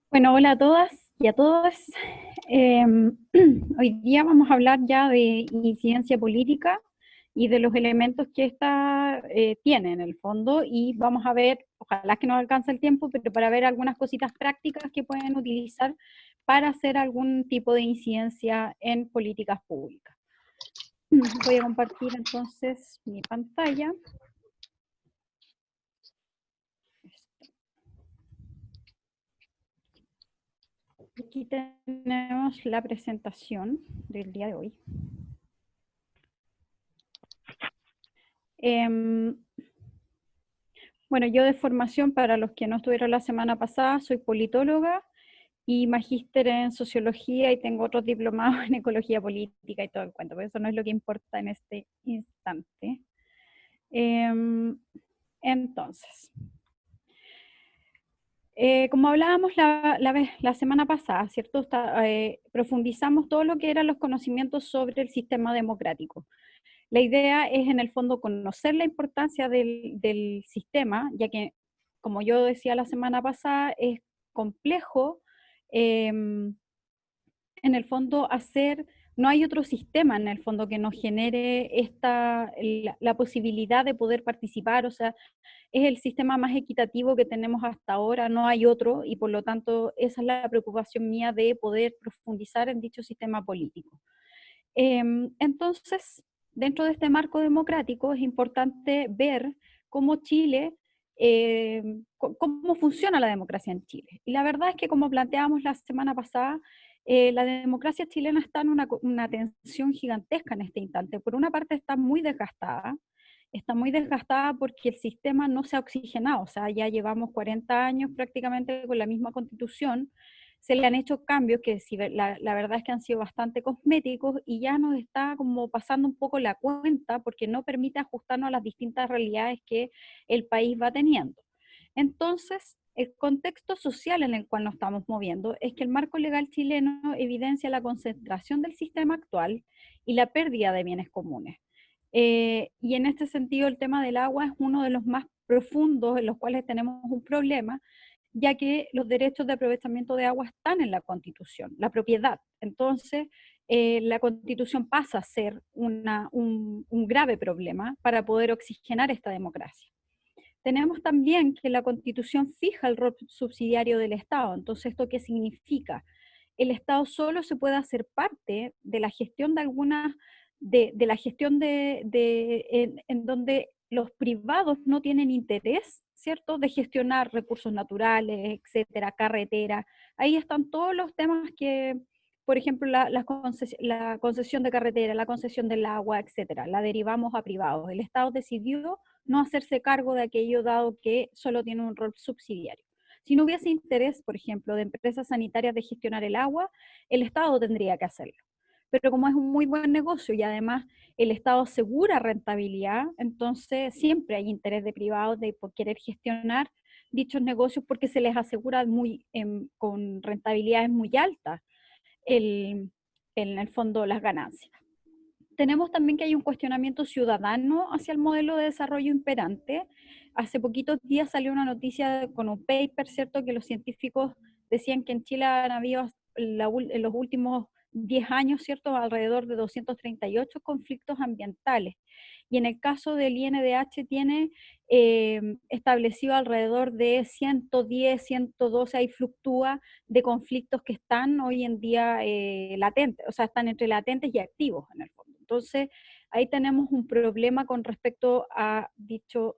Bueno, hola a todas y a todos. Hoy día vamos a hablar ya de incidencia política y de los elementos que esta tiene en el fondo, y vamos a ver, ojalá que nos alcance el tiempo, pero para ver algunas cositas prácticas que pueden utilizar para hacer algún tipo de incidencia en políticas públicas. Voy a compartir entonces mi pantalla. Aquí tenemos la presentación del día de hoy. Eh, Bueno, yo de formación, para los que no estuvieron la semana pasada, soy politóloga y magíster en sociología, y tengo otros diplomados en ecología política y todo el cuento, pero eso no es lo que importa en este instante. Entonces, como hablábamos la semana pasada, ¿cierto? Profundizamos todo lo que eran los conocimientos sobre el sistema democrático. La idea es, en el fondo, conocer la importancia del sistema, ya que, como yo decía la semana pasada, es complejo, en el fondo, no hay otro sistema en el fondo que nos genere la posibilidad de poder participar. O sea, es el sistema más equitativo que tenemos hasta ahora, no hay otro, y por lo tanto esa es la preocupación mía, de poder profundizar en dicho sistema político. Entonces, dentro de este marco democrático es importante ver cómo Chile, cómo funciona la democracia en Chile. Y la verdad es que, como planteábamos la semana pasada, la democracia chilena está en una tensión gigantesca en este instante. Por una parte está muy desgastada porque el sistema no se ha oxigenado. O sea, ya llevamos 40 años prácticamente con la misma constitución. Se le han hecho cambios que, la verdad es que han sido bastante cosméticos, y ya nos está como pasando un poco la cuenta, porque no permite ajustarnos a las distintas realidades que el país va teniendo. Entonces, el contexto social en el cual nos estamos moviendo es que el marco legal chileno evidencia la concentración del sistema actual y la pérdida de bienes comunes. Y en este sentido, el tema del agua es uno de los más profundos en los cuales tenemos un problema, ya que los derechos de aprovechamiento de agua están en la Constitución, la propiedad. Entonces, la Constitución pasa a ser un grave problema para poder oxigenar esta democracia. Tenemos también que la Constitución fija el rol subsidiario del Estado. Entonces, ¿esto qué significa? El Estado solo se puede hacer parte de la gestión de algunas, de la gestión en donde los privados no tienen interés, ¿cierto?, de gestionar recursos naturales, etcétera, carretera. Ahí están todos los temas que, por ejemplo, la concesión de carretera, la concesión del agua, etcétera, la derivamos a privados. El Estado decidió no hacerse cargo de aquello, dado que solo tiene un rol subsidiario. Si no hubiese interés, por ejemplo, de empresas sanitarias de gestionar el agua, el Estado tendría que hacerlo. Pero como es un muy buen negocio y además el Estado asegura rentabilidad, entonces siempre hay interés de privados de querer gestionar dichos negocios, porque se les asegura con rentabilidades muy altas en el fondo las ganancias. Tenemos también que hay un cuestionamiento ciudadano hacia el modelo de desarrollo imperante. Hace poquitos días salió una noticia con un paper, ¿cierto?, que los científicos decían que en Chile han habido en los últimos 10 años, ¿cierto?, alrededor de 238 conflictos ambientales. Y en el caso del INDH tiene establecido alrededor de 110, 112, ahí fluctúa, de conflictos que están hoy en día latentes, o sea, están entre latentes y activos en el fondo. Entonces, ahí tenemos un problema con respecto a dicho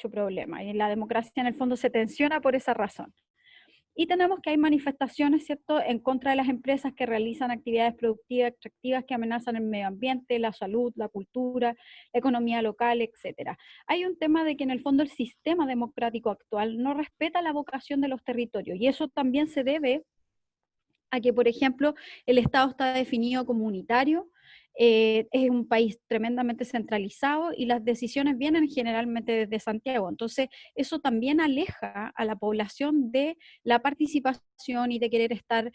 problema. Y la democracia en el fondo se tensiona por esa razón. Y tenemos que hay manifestaciones, ¿cierto?, en contra de las empresas que realizan actividades productivas extractivas que amenazan el medio ambiente, la salud, la cultura, la economía local, etcétera. Hay un tema de que, en el fondo, el sistema democrático actual no respeta la vocación de los territorios, y eso también se debe a que, por ejemplo, el Estado está definido como unitario. Es un país tremendamente centralizado y las decisiones vienen generalmente desde Santiago. Entonces, eso también aleja a la población de la participación y de querer estar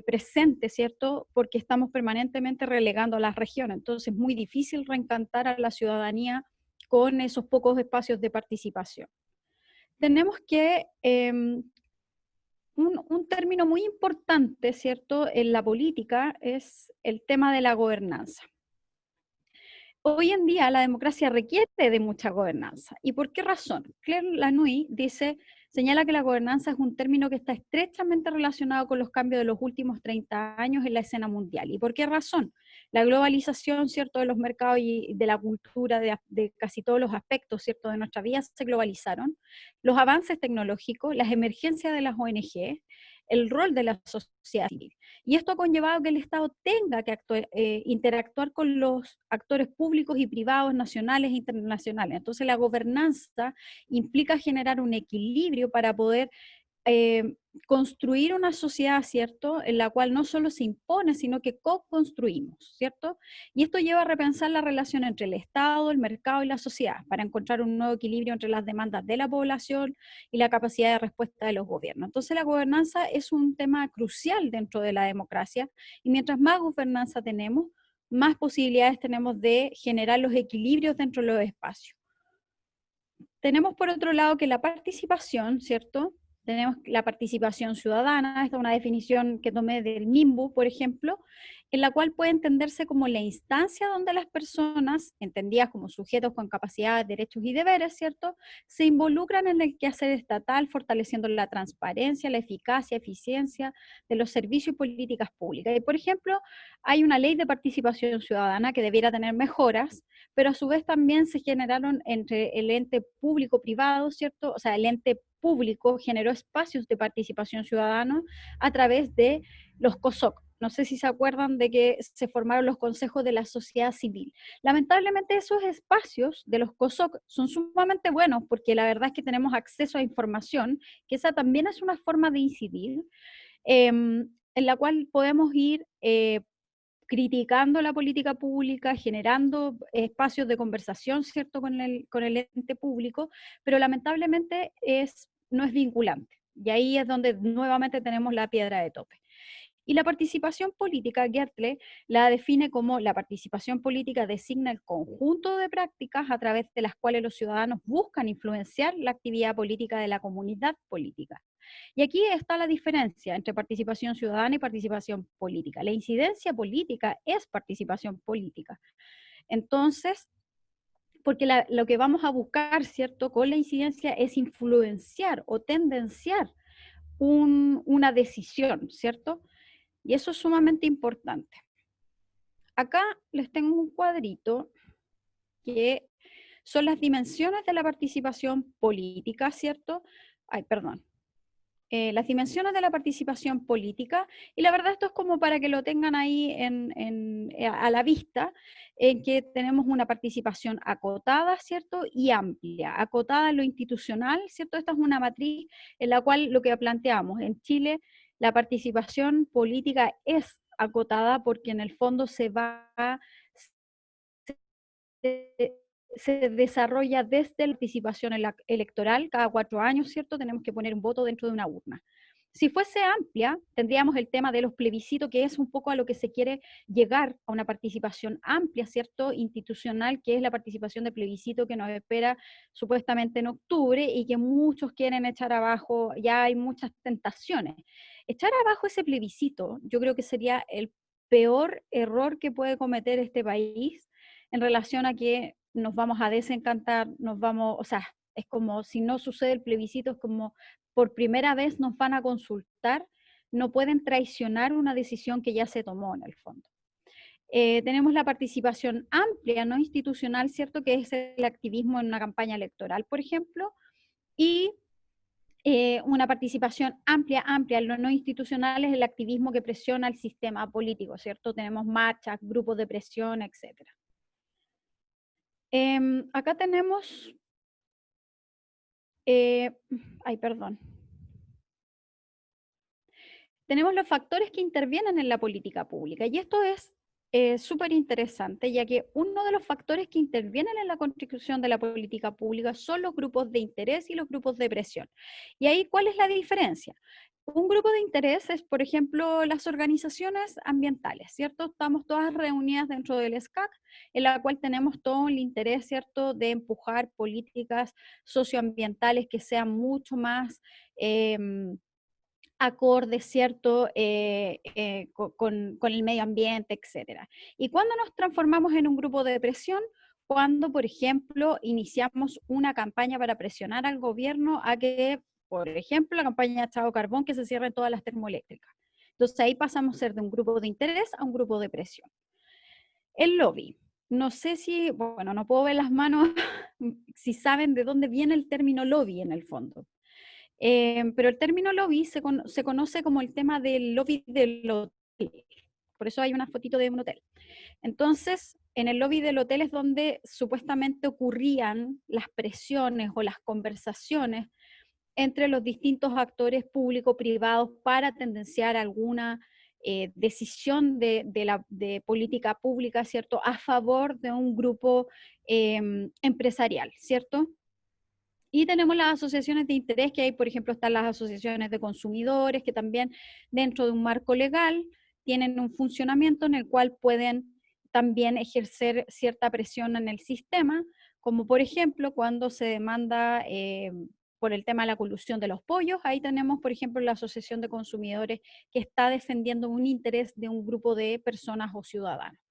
presente, ¿cierto? Porque estamos permanentemente relegando a las regiones. Entonces, es muy difícil reencantar a la ciudadanía con esos pocos espacios de participación. Tenemos que un término muy importante, ¿cierto?, en la política es el tema de la gobernanza. Hoy en día la democracia requiere de mucha gobernanza. ¿Y por qué razón? Claire Lanouille señala que la gobernanza es un término que está estrechamente relacionado con los cambios de los últimos 30 años en la escena mundial. ¿Y por qué razón? La globalización, ¿cierto?, de los mercados y de la cultura, de casi todos los aspectos, ¿cierto?, de nuestra vida se globalizaron. Los avances tecnológicos, las emergencias de las ONG, el rol de la sociedad civil. Y esto ha conllevado que el Estado tenga que interactuar con los actores públicos y privados, nacionales e internacionales. Entonces la gobernanza implica generar un equilibrio para poder construir una sociedad, ¿cierto?, en la cual no solo se impone, sino que co-construimos, ¿cierto? Y esto lleva a repensar la relación entre el Estado, el mercado y la sociedad, para encontrar un nuevo equilibrio entre las demandas de la población y la capacidad de respuesta de los gobiernos. Entonces la gobernanza es un tema crucial dentro de la democracia, y mientras más gobernanza tenemos, más posibilidades tenemos de generar los equilibrios dentro de los espacios. Tenemos por otro lado que la participación, ¿cierto? Tenemos la participación ciudadana, esta es una definición que tomé del MIMBU, por ejemplo, en la cual puede entenderse como la instancia donde las personas, entendidas como sujetos con capacidades, derechos y deberes, ¿cierto?, se involucran en el quehacer estatal, fortaleciendo la transparencia, la eficacia, eficiencia de los servicios y políticas públicas. Y, por ejemplo, hay una ley de participación ciudadana que debiera tener mejoras, pero a su vez también se generaron entre el ente público-privado, ¿cierto? O sea, el ente público generó espacios de participación ciudadana a través de los COSOC. No sé si se acuerdan de que se formaron los consejos de la sociedad civil. Lamentablemente esos espacios de los COSOC son sumamente buenos porque la verdad es que tenemos acceso a información, que esa también es una forma de incidir, en la cual podemos ir criticando la política pública, generando espacios de conversación, ¿cierto?, con el ente público, pero lamentablemente no es vinculante. Y ahí es donde nuevamente tenemos la piedra de tope. Y la participación política, Gertle la define como la participación política designa el conjunto de prácticas a través de las cuales los ciudadanos buscan influenciar la actividad política de la comunidad política. Y aquí está la diferencia entre participación ciudadana y participación política. La incidencia política es participación política. Entonces, porque lo que vamos a buscar, ¿cierto?, con la incidencia es influenciar o tendenciar una decisión, ¿cierto? Y eso es sumamente importante. Acá les tengo un cuadrito que son las dimensiones de la participación política, ¿cierto? Ay, perdón. Las dimensiones de la participación política, y la verdad esto es como para que lo tengan ahí a la vista, en que tenemos una participación acotada, ¿cierto? Y amplia. Acotada en lo institucional, ¿cierto? Esta es una matriz en la cual lo que planteamos, en Chile la participación política es acotada porque en el fondo se, se desarrolla desde la participación electoral, cada 4 años, ¿cierto? Tenemos que poner un voto dentro de una urna. Si fuese amplia, tendríamos el tema de los plebiscitos, que es un poco a lo que se quiere llegar, a una participación amplia, ¿cierto?, institucional, que es la participación de plebiscito que nos espera supuestamente en octubre y que muchos quieren echar abajo, ya hay muchas tentaciones. Echar abajo ese plebiscito, yo creo que sería el peor error que puede cometer este país en relación a que nos vamos a desencantar, o sea, es como si no sucede el plebiscito, es como por primera vez nos van a consultar, no pueden traicionar una decisión que ya se tomó en el fondo. Tenemos la participación amplia, no institucional, ¿cierto?, que es el activismo en una campaña electoral, por ejemplo, y una participación amplia, lo no institucional es el activismo que presiona al sistema político, ¿cierto? Tenemos marchas, grupos de presión, etcétera. Acá tenemos, ay, perdón. Tenemos los factores que intervienen en la política pública, y esto es súper interesante, ya que uno de los factores que intervienen en la construcción de la política pública son los grupos de interés y los grupos de presión. Y ahí, ¿cuál es la diferencia? Un grupo de interés es, por ejemplo, las organizaciones ambientales, ¿cierto? Estamos todas reunidas dentro del SCAC, en la cual tenemos todo el interés, ¿cierto?, de empujar políticas socioambientales que sean mucho más acorde, ¿cierto?, con el medio ambiente, etcétera. ¿Y cuándo nos transformamos en un grupo de presión? Cuando, por ejemplo, iniciamos una campaña para presionar al gobierno a que, por ejemplo, la campaña Chao Carbón, que se cierren todas las termoeléctricas. Entonces ahí pasamos a ser de un grupo de interés a un grupo de presión. El lobby. No sé si, bueno, no puedo ver las manos si saben de dónde viene el término lobby en el fondo. Pero el término lobby se conoce como el tema del lobby del hotel. Por eso hay una fotito de un hotel. Entonces, en el lobby del hotel es donde supuestamente ocurrían las presiones o las conversaciones entre los distintos actores público-privados para tendenciar alguna decisión de política pública, ¿cierto?, a favor de un grupo empresarial, ¿cierto? Y tenemos las asociaciones de interés, que hay, por ejemplo, están las asociaciones de consumidores, que también dentro de un marco legal tienen un funcionamiento en el cual pueden también ejercer cierta presión en el sistema, como por ejemplo cuando se demanda por el tema de la colusión de los pollos, ahí tenemos, por ejemplo, la Asociación de Consumidores que está defendiendo un interés de un grupo de personas o ciudadanos.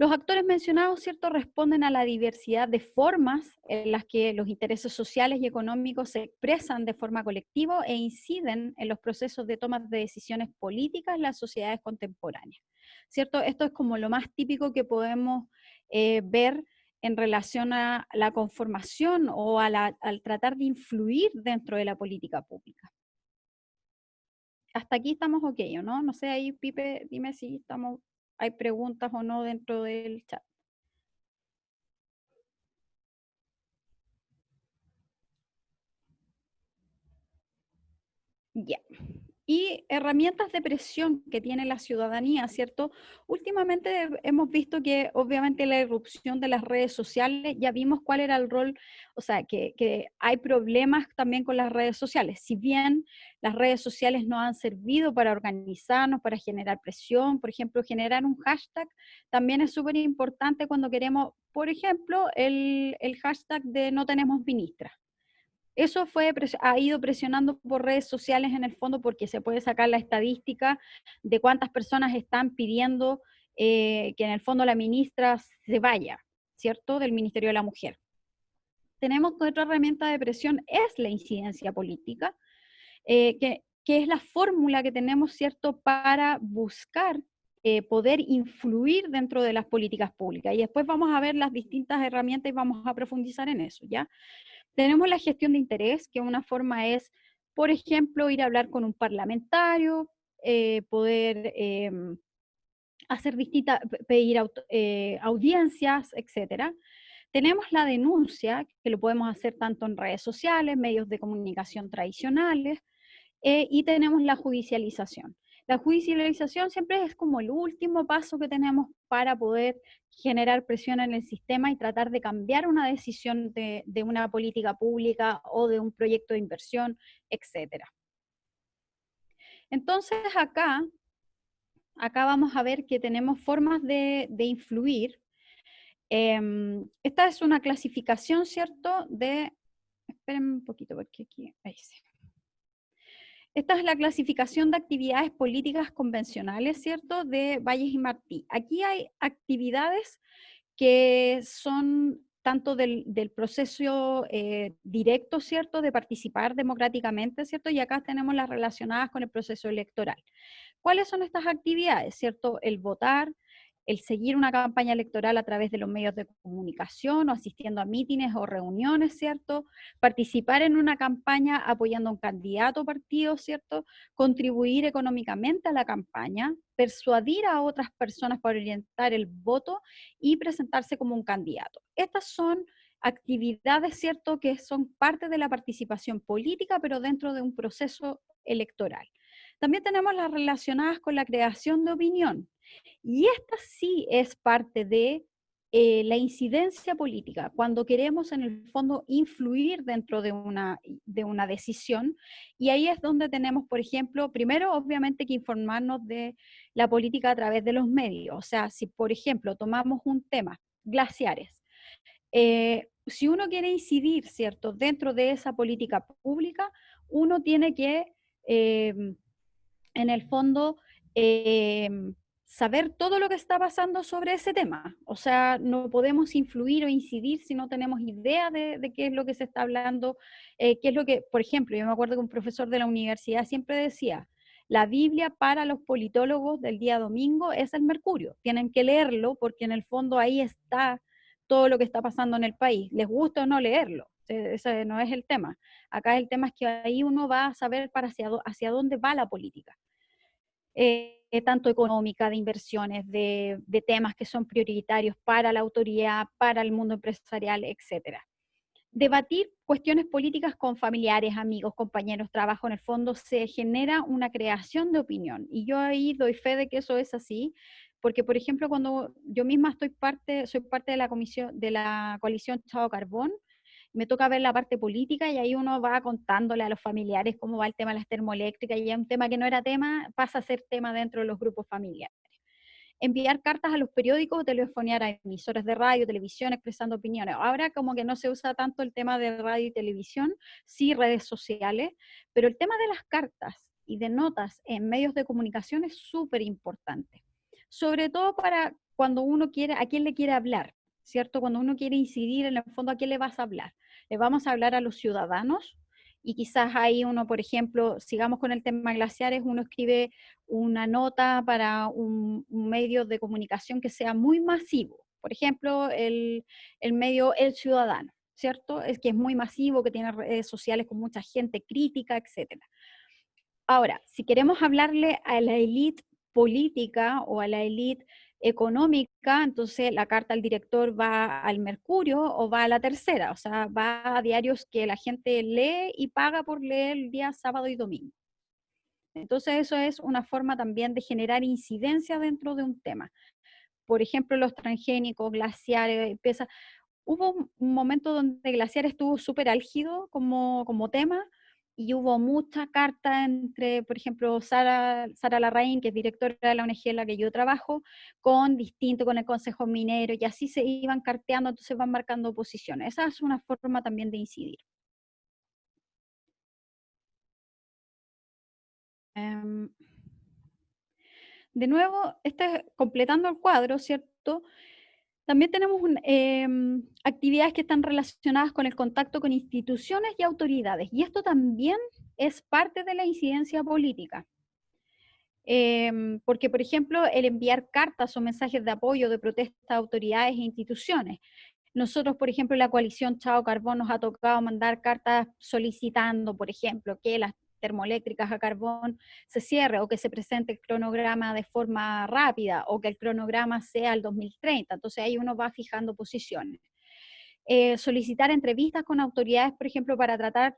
Los actores mencionados, ¿cierto?, responden a la diversidad de formas en las que los intereses sociales y económicos se expresan de forma colectiva e inciden en los procesos de toma de decisiones políticas en las sociedades contemporáneas, ¿cierto? Esto es como lo más típico que podemos ver en relación a la conformación o al tratar de influir dentro de la política pública. Hasta aquí estamos ok, ¿o no? No sé, ahí Pipe, dime si estamos, hay preguntas o no dentro del chat. Ya. Y herramientas de presión que tiene la ciudadanía, ¿cierto? Últimamente hemos visto que obviamente la irrupción de las redes sociales, ya vimos cuál era el rol, o sea, que hay problemas también con las redes sociales. Si bien las redes sociales nos han servido para organizarnos, para generar presión, por ejemplo, generar un hashtag, también es súper importante cuando queremos, por ejemplo, el hashtag de no tenemos ministra. Eso ha ido presionando por redes sociales en el fondo porque se puede sacar la estadística de cuántas personas están pidiendo que en el fondo la ministra se vaya, ¿cierto? Del Ministerio de la Mujer. Tenemos que otra herramienta de presión es la incidencia política, que es la fórmula que tenemos, ¿cierto?, para buscar poder influir dentro de las políticas públicas. Y después vamos a ver las distintas herramientas y vamos a profundizar en eso, ¿ya? Tenemos la gestión de interés, que una forma es, por ejemplo, ir a hablar con un parlamentario, poder hacer distintas, pedir audiencias, etcétera. Tenemos la denuncia, que lo podemos hacer tanto en redes sociales, medios de comunicación tradicionales, y tenemos la judicialización. La judicialización siempre es como el último paso que tenemos para poder generar presión en el sistema y tratar de cambiar una decisión de una política pública o de un proyecto de inversión, etcétera. Entonces acá vamos a ver que tenemos formas de influir. Esta es una clasificación, ¿cierto? Espérenme un poquito porque aquí, ahí sí. Esta es la clasificación de actividades políticas convencionales, ¿cierto?, de Valles y Martí. Aquí hay actividades que son tanto del proceso directo, ¿cierto?, de participar democráticamente, ¿cierto? Y acá tenemos las relacionadas con el proceso electoral. ¿Cuáles son estas actividades, cierto? El votar, el seguir una campaña electoral a través de los medios de comunicación o asistiendo a mítines o reuniones, ¿cierto? Participar en una campaña apoyando a un candidato o partido, ¿cierto? Contribuir económicamente a la campaña, persuadir a otras personas para orientar el voto y presentarse como un candidato. Estas son actividades, ¿cierto?, que son parte de la participación política, pero dentro de un proceso electoral. También tenemos las relacionadas con la creación de opinión. Y esta sí es parte de la incidencia política, cuando queremos en el fondo influir dentro de una decisión, y ahí es donde tenemos, por ejemplo, primero obviamente que informarnos de la política a través de los medios, o sea, si por ejemplo tomamos un tema, glaciares, si uno quiere incidir, ¿cierto?, dentro de esa política pública, uno tiene que en el fondo, saber todo lo que está pasando sobre ese tema. O sea, no podemos influir o incidir si no tenemos idea de qué es lo que se está hablando, qué es lo que, por ejemplo, yo me acuerdo que un profesor de la universidad siempre decía, la Biblia para los politólogos del día domingo es el Mercurio. Tienen que leerlo porque en el fondo ahí está todo lo que está pasando en el país. Les gusta o no leerlo. Ese no es el tema. Acá el tema es que ahí uno va a saber hacia dónde va la política. Tanto económica, de inversiones, de temas que son prioritarios para la autoridad, para el mundo empresarial, etcétera. Debatir cuestiones políticas con familiares, amigos, compañeros, trabajo, en el fondo se genera una creación de opinión. Y yo ahí doy fe de que eso es así, porque por ejemplo, cuando yo misma soy parte de la comisión, de la coalición Chao Carbón, me toca ver la parte política y ahí uno va contándole a los familiares cómo va el tema de las termoeléctricas y ya un tema que no era tema pasa a ser tema dentro de los grupos familiares. Enviar cartas a los periódicos, telefonear a emisoras de radio, televisión, expresando opiniones. Ahora como que no se usa tanto el tema de radio y televisión, sí redes sociales, pero el tema de las cartas y de notas en medios de comunicación es súper importante. Sobre todo para cuando uno quiere, a quién le quiere hablar, ¿cierto? Cuando uno quiere incidir en el fondo, ¿a quién le vas a hablar? ¿Le vamos a hablar a los ciudadanos? Y quizás ahí uno, por ejemplo, sigamos con el tema glaciares, uno escribe una nota para un medio de comunicación que sea muy masivo. Por ejemplo, el medio El Ciudadano, ¿cierto? Es que es muy masivo, que tiene redes sociales con mucha gente crítica, etcétera. Ahora, si queremos hablarle a la élite política o a la élite económica, entonces la carta al director va al Mercurio o va a la Tercera, o sea, va a diarios que la gente lee y paga por leer el día sábado y domingo. Entonces eso es una forma también de generar incidencia dentro de un tema. Por ejemplo, los transgénicos, glaciares, hubo un momento donde glaciar estuvo súper álgido como tema y hubo mucha carta entre, por ejemplo, Sara Larraín, que es directora de la ONG en la que yo trabajo, con el Consejo Minero, y así se iban carteando, entonces van marcando posiciones. Esa es una forma también de incidir. Um, de nuevo, completando el cuadro, ¿cierto? También tenemos actividades que están relacionadas con el contacto con instituciones y autoridades, y esto también es parte de la incidencia política. Porque, por ejemplo, el enviar cartas o mensajes de apoyo, de protesta a autoridades e instituciones. Nosotros, por ejemplo, la coalición Chao Carbón nos ha tocado mandar cartas solicitando, por ejemplo, que las termoeléctricas a carbón se cierre o que se presente el cronograma de forma rápida o que el cronograma sea el 2030. Entonces ahí uno va fijando posiciones. Solicitar entrevistas con autoridades, por ejemplo, para tratar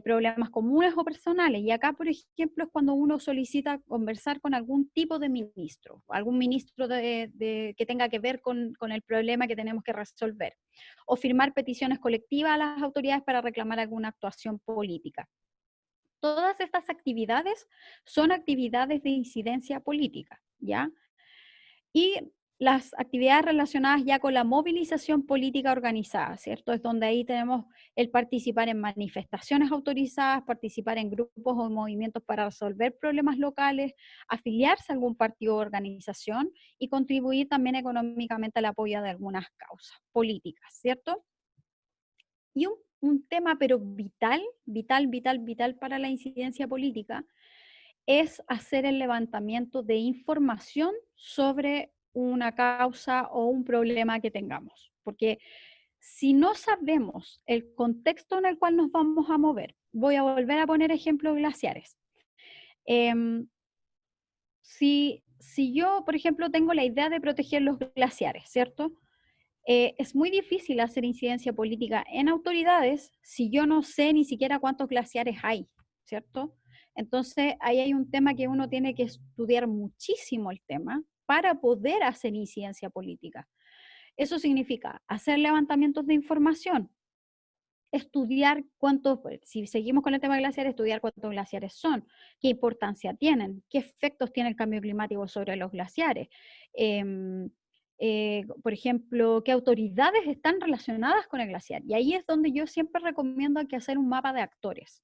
problemas comunes o personales. Y acá, por ejemplo, es cuando uno solicita conversar con algún tipo de ministro, algún ministro que tenga que ver con el problema que tenemos que resolver. O firmar peticiones colectivas a las autoridades para reclamar alguna actuación política. Todas estas actividades son actividades de incidencia política, ¿ya? Y las actividades relacionadas ya con la movilización política organizada, ¿cierto? Es donde ahí tenemos el participar en manifestaciones autorizadas, participar en grupos o movimientos para resolver problemas locales, afiliarse a algún partido o organización y contribuir también económicamente al apoyo de algunas causas políticas, ¿cierto? Y un tema, pero vital para la incidencia política, es hacer el levantamiento de información sobre una causa o un problema que tengamos. Porque si no sabemos el contexto en el cual nos vamos a mover, voy a volver a poner ejemplos glaciares. Si yo, por ejemplo, tengo la idea de proteger los glaciares, ¿cierto? Es muy difícil hacer incidencia política en autoridades si yo no sé ni siquiera cuántos glaciares hay, ¿cierto? Entonces, ahí hay un tema que uno tiene que estudiar muchísimo el tema para poder hacer incidencia política. Eso significa hacer levantamientos de información, estudiar cuántos, si seguimos con el tema de glaciares, estudiar cuántos glaciares son, qué importancia tienen, qué efectos tiene el cambio climático sobre los glaciares. Por ejemplo, qué autoridades están relacionadas con el glaciar. Y ahí es donde yo siempre recomiendo que hacer un mapa de actores.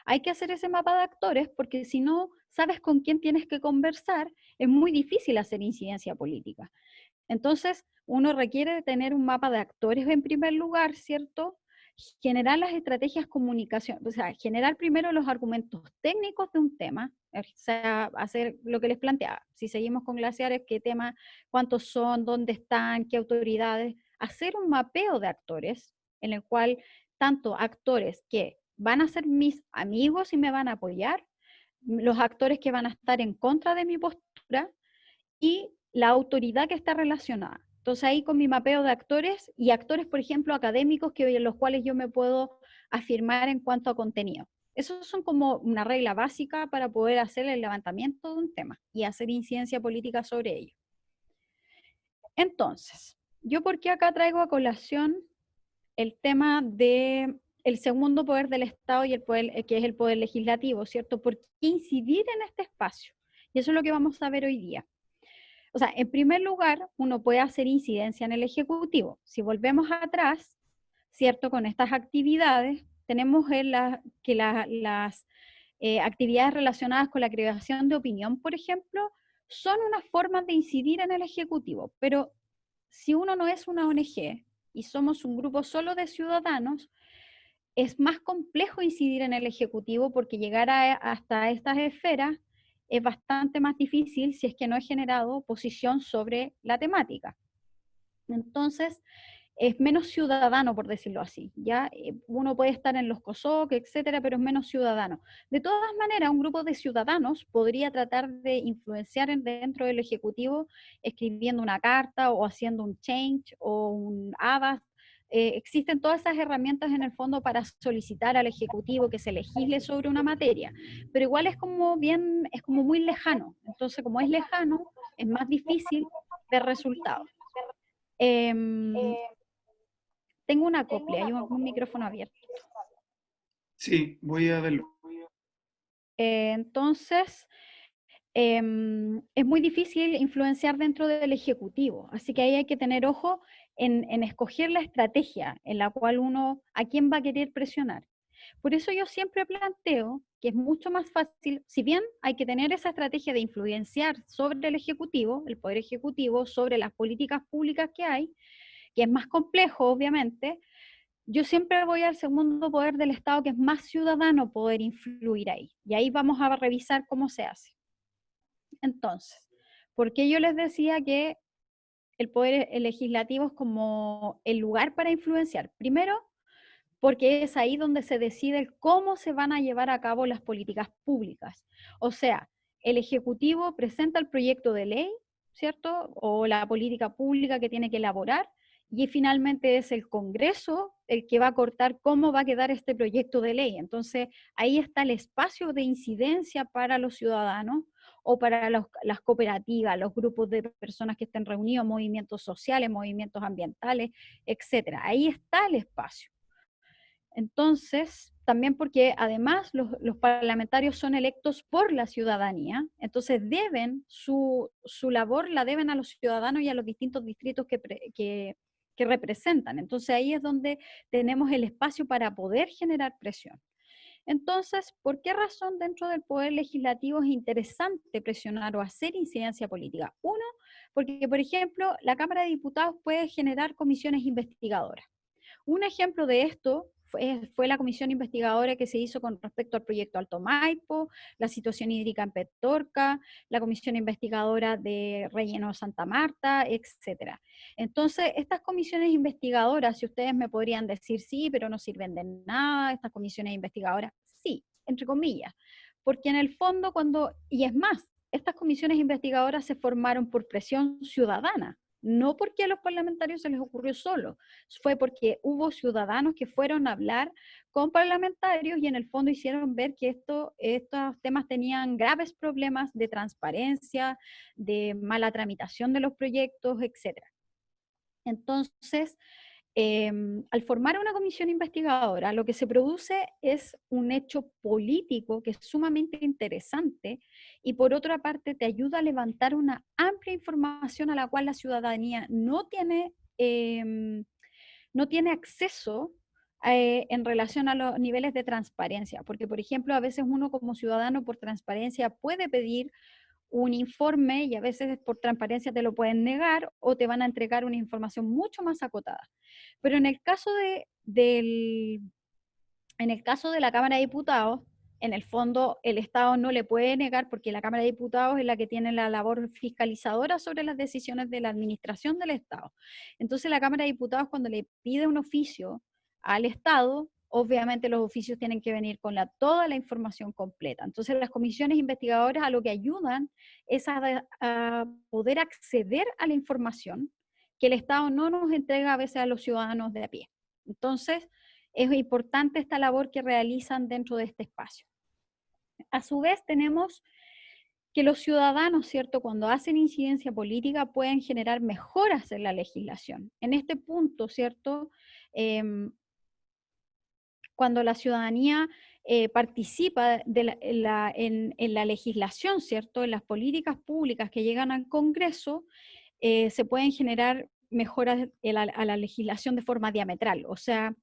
hay que hacer ese mapa de actores porque si no sabes con quién tienes que conversar, es muy difícil hacer incidencia política. Entonces, uno requiere de tener un mapa de actores en primer lugar, ¿cierto? Generar las estrategias de comunicación, o sea, generar primero los argumentos técnicos de un tema, o sea, hacer lo que les planteaba. Si seguimos con glaciares, qué tema, cuántos son, dónde están, qué autoridades, hacer un mapeo de actores en el cual tanto actores que van a ser mis amigos y me van a apoyar, los actores que van a estar en contra de mi postura y la autoridad que está relacionada. Entonces ahí con mi mapeo de actores y actores, por ejemplo, académicos en los cuales yo me puedo afirmar en cuanto a contenido. Esos son como una regla básica para poder hacer el levantamiento de un tema y hacer incidencia política sobre ello. Entonces, ¿yo por qué acá traigo a colación el tema de el segundo poder del Estado y el poder, que es el poder legislativo, ¿cierto? ¿Por qué incidir en este espacio? Y eso es lo que vamos a ver hoy día. O sea, en primer lugar, uno puede hacer incidencia en el Ejecutivo. Si volvemos atrás, ¿cierto? Con estas actividades, tenemos que las actividades relacionadas con la creación de opinión, por ejemplo, son unas formas de incidir en el Ejecutivo. Pero si uno no es una ONG y somos un grupo solo de ciudadanos, es más complejo incidir en el Ejecutivo porque llegar hasta estas esferas es bastante más difícil si es que no he generado posición sobre la temática. Entonces, es menos ciudadano, por decirlo así. ¿Ya? Uno puede estar en los COSOC, etcétera, pero es menos ciudadano. De todas maneras, un grupo de ciudadanos podría tratar de influenciar dentro del Ejecutivo escribiendo una carta o haciendo un change o un ABAS. Existen todas esas herramientas en el fondo para solicitar al Ejecutivo que se legisle sobre una materia, pero igual es como muy lejano. Entonces, como es lejano, es más difícil ver resultados. Tengo una copia, hay un micrófono abierto. Sí, voy a verlo. Entonces, es muy difícil influenciar dentro del Ejecutivo, así que ahí hay que tener ojo en escoger la estrategia en la cual a quién va a querer presionar. Por eso yo siempre planteo que es mucho más fácil, si bien hay que tener esa estrategia de influenciar sobre el Ejecutivo, el Poder Ejecutivo, sobre las políticas públicas que hay, que es más complejo, obviamente, yo siempre voy al segundo poder del Estado, que es más ciudadano poder influir ahí. Y ahí vamos a revisar cómo se hace. Entonces, ¿por qué yo les decía que el poder legislativo es como el lugar para influenciar? Primero, porque es ahí donde se decide cómo se van a llevar a cabo las políticas públicas. O sea, el Ejecutivo presenta el proyecto de ley, ¿cierto? O la política pública que tiene que elaborar, y finalmente es el Congreso el que va a cortar cómo va a quedar este proyecto de ley. Entonces, ahí está el espacio de incidencia para los ciudadanos o para las cooperativas, los grupos de personas que estén reunidos, movimientos sociales, movimientos ambientales, etcétera. Ahí está el espacio. Entonces, también porque además los parlamentarios son electos por la ciudadanía, entonces su labor la deben a los ciudadanos y a los distintos distritos que representan. Entonces ahí es donde tenemos el espacio para poder generar presión. Entonces, ¿por qué razón dentro del Poder Legislativo es interesante presionar o hacer incidencia política? Uno, porque, por ejemplo, la Cámara de Diputados puede generar comisiones investigadoras. Un ejemplo de esto fue la comisión investigadora que se hizo con respecto al proyecto Alto Maipo, la situación hídrica en Petorca, la comisión investigadora de Relleno Santa Marta, etcétera. Entonces, estas comisiones investigadoras, si ustedes me podrían decir sí, pero no sirven de nada, estas comisiones investigadoras, sí, entre comillas, porque en el fondo y es más, estas comisiones investigadoras se formaron por presión ciudadana, no porque a los parlamentarios se les ocurrió solo, fue porque hubo ciudadanos que fueron a hablar con parlamentarios y en el fondo hicieron ver que estos temas tenían graves problemas de transparencia, de mala tramitación de los proyectos, etc. Entonces, al formar una comisión investigadora, lo que se produce es un hecho político que es sumamente interesante y por otra parte te ayuda a levantar una amplia información a la cual la ciudadanía no tiene acceso en relación a los niveles de transparencia, porque por ejemplo a veces uno como ciudadano por transparencia puede pedir un informe y a veces por transparencia te lo pueden negar o te van a entregar una información mucho más acotada. Pero en el caso en el caso de la Cámara de Diputados, en el fondo el Estado no le puede negar porque la Cámara de Diputados es la que tiene la labor fiscalizadora sobre las decisiones de la administración del Estado. Entonces la Cámara de Diputados cuando le pide un oficio al Estado, obviamente los oficios tienen que venir con toda la información completa. Entonces las comisiones investigadoras a lo que ayudan es a poder acceder a la información que el Estado no nos entrega a veces a los ciudadanos de a pie. Entonces, es importante esta labor que realizan dentro de este espacio. A su vez, tenemos que los ciudadanos, ¿cierto?, cuando hacen incidencia política pueden generar mejoras en la legislación. En este punto, ¿cierto?, cuando la ciudadanía participa en la legislación, ¿cierto?, en las políticas públicas que llegan al Congreso, se pueden generar mejoras a la legislación de forma diametral. O sea,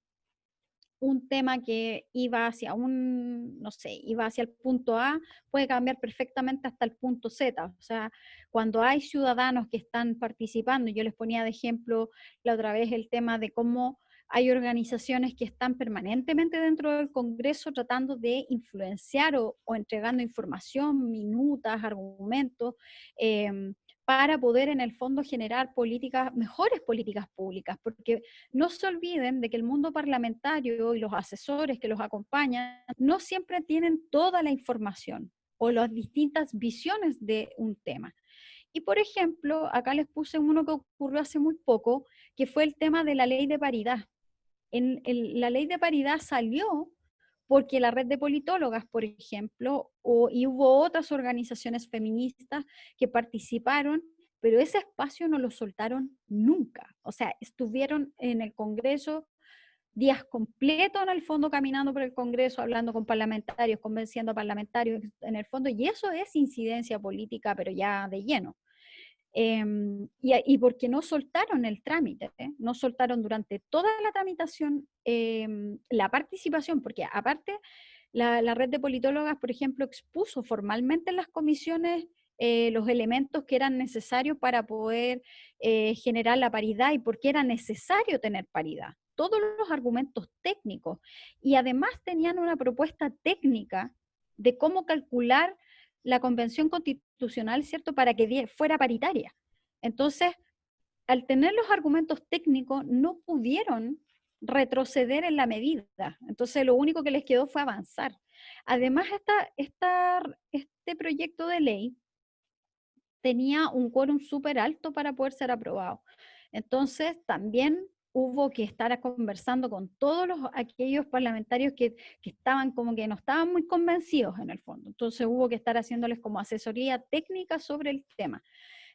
un tema que iba hacia no sé, iba hacia el punto A, puede cambiar perfectamente hasta el punto Z. O sea, cuando hay ciudadanos que están participando, yo les ponía de ejemplo la otra vez el tema de cómo hay organizaciones que están permanentemente dentro del Congreso tratando de influenciar o entregando información, minutas, argumentos, eh, para poder en el fondo generar políticas, mejores políticas públicas, porque no se olviden de que el mundo parlamentario y los asesores que los acompañan no siempre tienen toda la información o las distintas visiones de un tema. Y por ejemplo, acá les puse uno que ocurrió hace muy poco, que fue el tema de la ley de paridad. La ley de paridad salió porque la red de politólogas, por ejemplo, y hubo otras organizaciones feministas que participaron, pero ese espacio no lo soltaron nunca. O sea, estuvieron en el Congreso días completos en el fondo caminando por el Congreso, hablando con parlamentarios, convenciendo a parlamentarios en el fondo, y eso es incidencia política, pero ya de lleno. Y porque no soltaron el trámite, no soltaron durante toda la tramitación la participación, porque aparte la red de politólogas, por ejemplo, expuso formalmente en las comisiones los elementos que eran necesarios para poder generar la paridad y por qué era necesario tener paridad. Todos los argumentos técnicos. Y además tenían una propuesta técnica de cómo calcular la convención constitucional, ¿cierto?, para que fuera paritaria. Entonces, al tener los argumentos técnicos, no pudieron retroceder en la medida. Entonces, lo único que les quedó fue avanzar. Además, este proyecto de ley tenía un quórum súper alto para poder ser aprobado. Entonces, también hubo que estar conversando con todos aquellos parlamentarios que estaban como que no estaban muy convencidos en el fondo. Entonces, hubo que estar haciéndoles como asesoría técnica sobre el tema.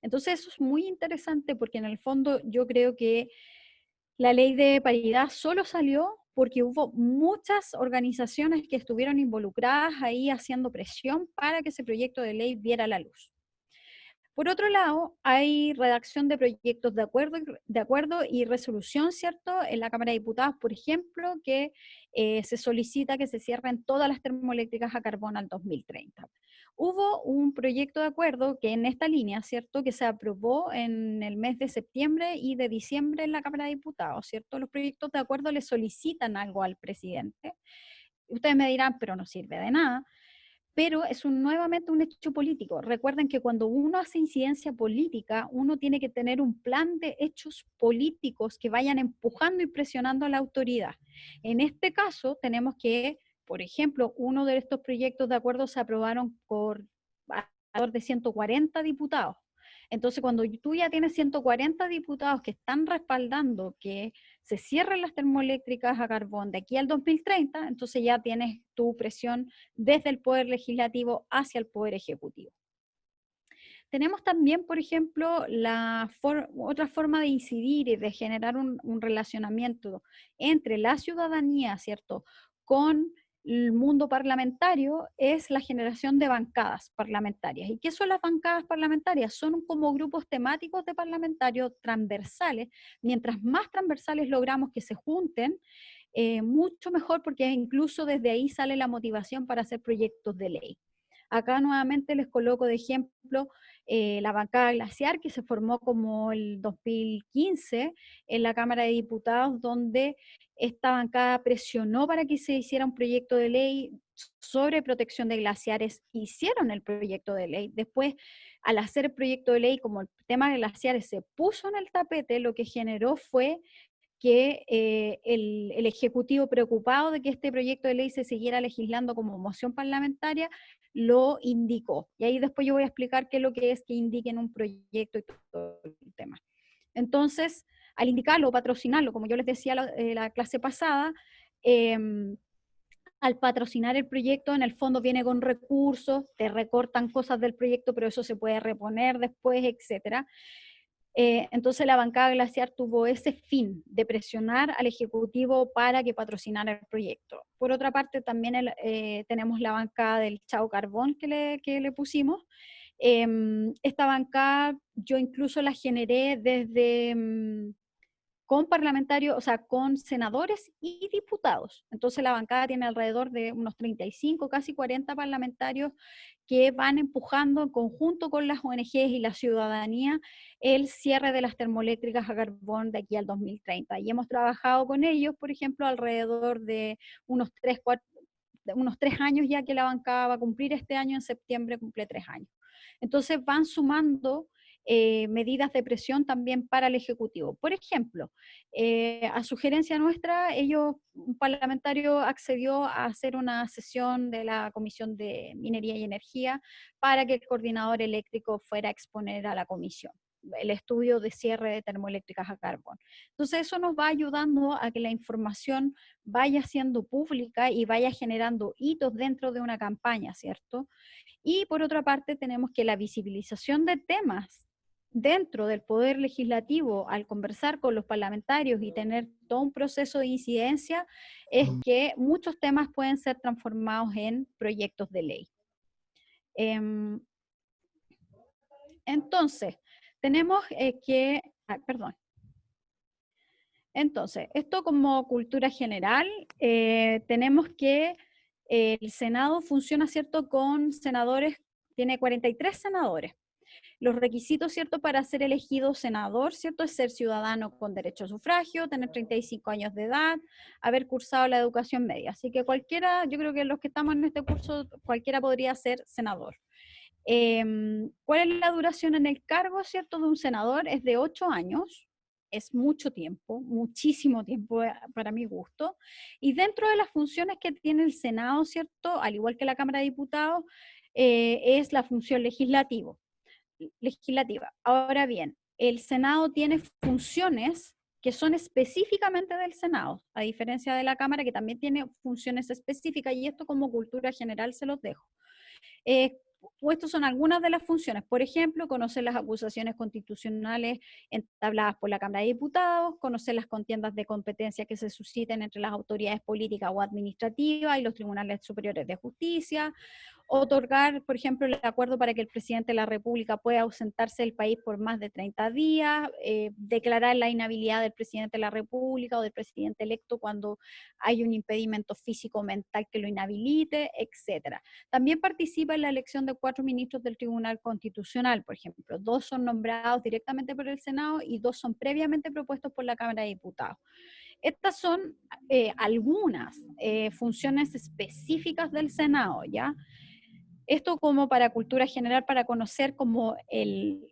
Entonces, eso es muy interesante porque en el fondo yo creo que la ley de paridad solo salió porque hubo muchas organizaciones que estuvieron involucradas ahí haciendo presión para que ese proyecto de ley viera la luz. Por otro lado, hay redacción de proyectos de acuerdo y resolución, ¿cierto? En la Cámara de Diputados, por ejemplo, que se solicita que se cierren todas las termoeléctricas a carbón al 2030. Hubo un proyecto de acuerdo que en esta línea, ¿cierto? Que se aprobó en el mes de septiembre y de diciembre en la Cámara de Diputados, ¿cierto? Los proyectos de acuerdo le solicitan algo al presidente. Ustedes me dirán, pero no sirve de nada, pero es nuevamente un hecho político. Recuerden que cuando uno hace incidencia política, uno tiene que tener un plan de hechos políticos que vayan empujando y presionando a la autoridad. En este caso, tenemos que, por ejemplo, uno de estos proyectos de acuerdo se aprobaron por alrededor de 140 diputados. Entonces, cuando tú ya tienes 140 diputados que están respaldando que se cierren las termoeléctricas a carbón de aquí al 2030, entonces ya tienes tu presión desde el Poder Legislativo hacia el Poder Ejecutivo. Tenemos también, por ejemplo, otra forma de incidir y de generar un relacionamiento entre la ciudadanía, ¿cierto?, con el mundo parlamentario, es la generación de bancadas parlamentarias. ¿Y qué son las bancadas parlamentarias? Son como grupos temáticos de parlamentarios transversales. Mientras más transversales logramos que se junten, mucho mejor porque incluso desde ahí sale la motivación para hacer proyectos de ley. Acá nuevamente les coloco de ejemplo la bancada glaciar que se formó como el 2015 en la Cámara de Diputados, donde esta bancada presionó para que se hiciera un proyecto de ley sobre protección de glaciares. Hicieron el proyecto de ley. Después, al hacer el proyecto de ley, como el tema de glaciares se puso en el tapete, lo que generó fue que el Ejecutivo, preocupado de que este proyecto de ley se siguiera legislando como moción parlamentaria, lo indicó. Y ahí después yo voy a explicar qué es lo que es que indiquen un proyecto y todo el tema. Entonces, al indicarlo, patrocinarlo, como yo les decía la clase pasada, eh, al patrocinar el proyecto, en el fondo viene con recursos, te recortan cosas del proyecto, pero eso se puede reponer después, etcétera. Entonces la bancada glaciar tuvo ese fin de presionar al Ejecutivo para que patrocinara el proyecto. Por otra parte, también tenemos la bancada del Chao Carbón que le pusimos. Esta bancada yo incluso la generé desde con parlamentarios, o sea, con senadores y diputados. Entonces la bancada tiene alrededor de unos 35, casi 40 parlamentarios que van empujando en conjunto con las ONGs y la ciudadanía el cierre de las termoeléctricas a carbón de aquí al 2030. Y hemos trabajado con ellos, por ejemplo, alrededor de unos 3 años, ya que la bancada va a cumplir este año, en septiembre cumple 3 años. Entonces van sumando medidas de presión también para el Ejecutivo. Por ejemplo, a sugerencia nuestra, un parlamentario accedió a hacer una sesión de la Comisión de Minería y Energía para que el coordinador eléctrico fuera a exponer a la comisión el estudio de cierre de termoeléctricas a carbón. Entonces eso nos va ayudando a que la información vaya siendo pública y vaya generando hitos dentro de una campaña, ¿cierto? Y por otra parte tenemos que la visibilización de temas dentro del Poder Legislativo, al conversar con los parlamentarios y tener todo un proceso de incidencia, es que muchos temas pueden ser transformados en proyectos de ley. Entonces, tenemos perdón. Entonces, esto como cultura general, tenemos que el Senado funciona, ¿cierto?, con senadores, tiene 43 senadores. Los requisitos, ¿cierto?, para ser elegido senador, ¿cierto?, es ser ciudadano con derecho a sufragio, tener 35 años de edad, haber cursado la educación media. Así que cualquiera, yo creo que los que estamos en este curso, cualquiera podría ser senador. ¿Cuál es la duración en el cargo, cierto, de un senador? Es de 8 años, es mucho tiempo, muchísimo tiempo para mi gusto, y dentro de las funciones que tiene el Senado, cierto, al igual que la Cámara de Diputados, es la función legislativa. Ahora bien, el Senado tiene funciones que son específicamente del Senado, a diferencia de la Cámara, que también tiene funciones específicas, y esto como cultura general se los dejo. Estas son algunas de las funciones. Por ejemplo, conocer las acusaciones constitucionales entabladas por la Cámara de Diputados, conocer las contiendas de competencia que se susciten entre las autoridades políticas o administrativas y los tribunales superiores de justicia, otorgar, por ejemplo, el acuerdo para que el presidente de la República pueda ausentarse del país por más de 30 días, declarar la inhabilidad del presidente de la República o del presidente electo cuando hay un impedimento físico o mental que lo inhabilite, etc. También participa en la elección de 4 ministros del Tribunal Constitucional, por ejemplo. 2 son nombrados directamente por el Senado y 2 son previamente propuestos por la Cámara de Diputados. Estas son algunas funciones específicas del Senado, ¿ya? Esto como para cultura general, para conocer como el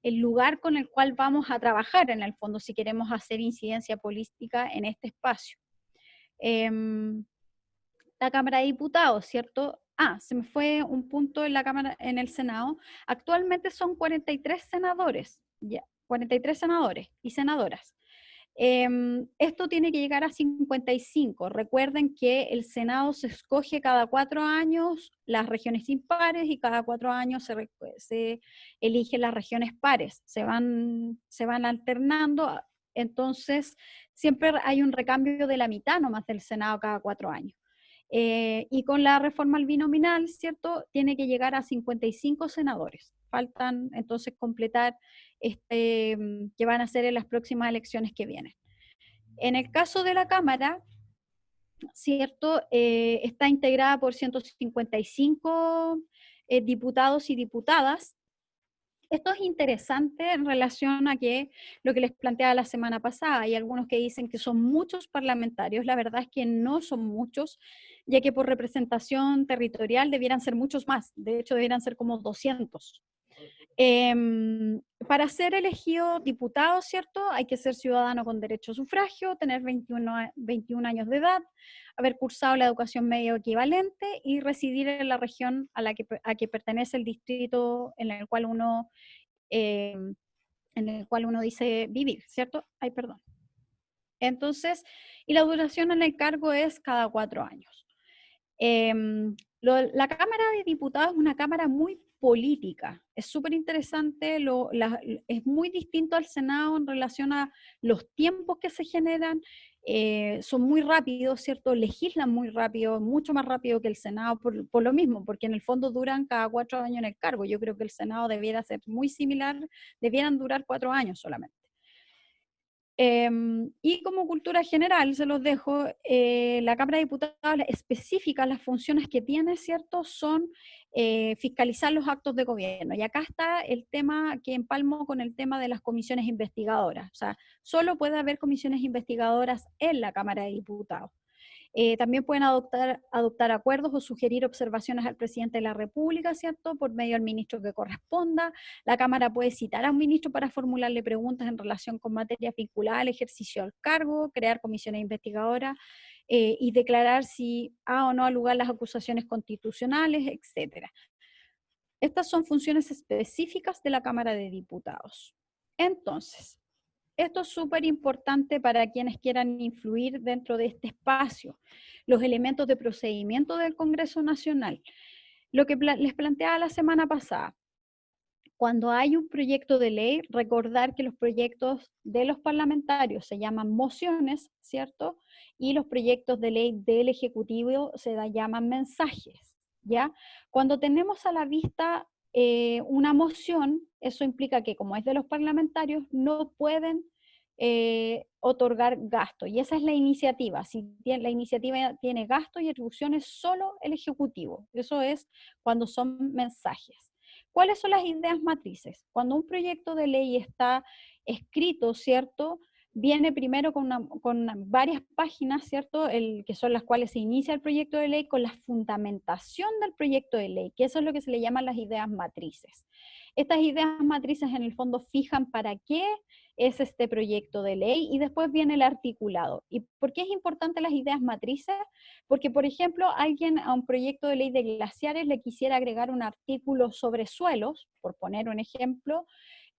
lugar con el cual vamos a trabajar en el fondo si queremos hacer incidencia política en este espacio. La Cámara de Diputados, ¿cierto? Se me fue un punto en la Cámara, en el Senado. Actualmente son 43 senadores, ya, 43 senadores y senadoras. Esto tiene que llegar a 55. Recuerden que el Senado se escoge cada 4 años las regiones impares y cada 4 años se eligen las regiones pares. Se van alternando, entonces siempre hay un recambio de la mitad nomás del Senado cada 4 años. Y con la reforma al binominal, ¿cierto? Tiene que llegar a 55 senadores. Faltan entonces completar que van a ser en las próximas elecciones que vienen. En el caso de la Cámara, ¿cierto? Está integrada por 155 diputados y diputadas. Esto es interesante en relación a que lo que les planteaba la semana pasada. Hay algunos que dicen que son muchos parlamentarios. La verdad es que no son muchos, ya que por representación territorial debieran ser muchos más. De hecho, debieran ser como 200. Para ser elegido diputado, ¿cierto? Hay que ser ciudadano con derecho a sufragio, tener 21 años de edad, haber cursado la educación media equivalente y residir en la región a que pertenece el distrito eh, en el cual uno dice vivir, ¿cierto? Ay, perdón. Entonces, y la duración en el cargo es cada 4 años. La Cámara de Diputados es una cámara muy política, es súper interesante, es muy distinto al Senado en relación a los tiempos que se generan, son muy rápidos, ¿cierto? Legislan muy rápido, mucho más rápido que el Senado por lo mismo, porque en el fondo duran cada 4 años en el cargo. Yo creo que el Senado debiera ser muy similar, debieran durar 4 años solamente. Y como cultura general, se los dejo, la Cámara de Diputados específica las funciones que tiene, ¿cierto? Son fiscalizar los actos de gobierno. Y acá está el tema que empalmo con el tema de las comisiones investigadoras. O sea, solo puede haber comisiones investigadoras en la Cámara de Diputados. También pueden adoptar acuerdos o sugerir observaciones al presidente de la República, ¿cierto? Por medio del ministro que corresponda. La Cámara puede citar a un ministro para formularle preguntas en relación con materias vinculadas al ejercicio del cargo, crear comisiones investigadoras y declarar si ha o no ha lugar las acusaciones constitucionales, etc. Estas son funciones específicas de la Cámara de Diputados. Entonces, esto es súper importante para quienes quieran influir dentro de este espacio. Los elementos de procedimiento del Congreso Nacional. Lo que les planteaba la semana pasada. Cuando hay un proyecto de ley, recordar que los proyectos de los parlamentarios se llaman mociones, ¿cierto? Y los proyectos de ley del Ejecutivo se llaman mensajes, ¿ya? Cuando tenemos a la vista una moción, eso implica que como es de los parlamentarios, no pueden otorgar gasto. Y esa es la iniciativa. Si la iniciativa tiene gasto y atribuciones, solo el Ejecutivo. Eso es cuando son mensajes. ¿Cuáles son las ideas matrices? Cuando un proyecto de ley está escrito, ¿cierto? Viene primero con varias páginas, ¿cierto? Que son las cuales se inicia el proyecto de ley con la fundamentación del proyecto de ley, que eso es lo que se le llaman las ideas matrices. Estas ideas matrices en el fondo fijan para qué es este proyecto de ley y después viene el articulado. ¿Y por qué es importante las ideas matrices? Porque, por ejemplo, alguien a un proyecto de ley de glaciares le quisiera agregar un artículo sobre suelos, por poner un ejemplo,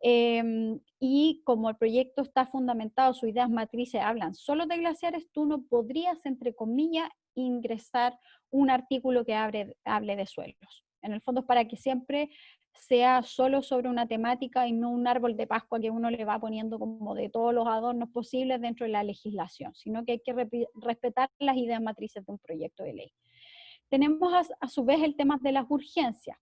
y como el proyecto está fundamentado, sus ideas matrices hablan solo de glaciares, tú no podrías, entre comillas, ingresar un artículo que hable de suelos. En el fondo es para que siempre sea solo sobre una temática y no un árbol de Pascua que uno le va poniendo como de todos los adornos posibles dentro de la legislación, sino que hay que respetar las ideas matrices de un proyecto de ley. Tenemos a su vez el tema de las urgencias.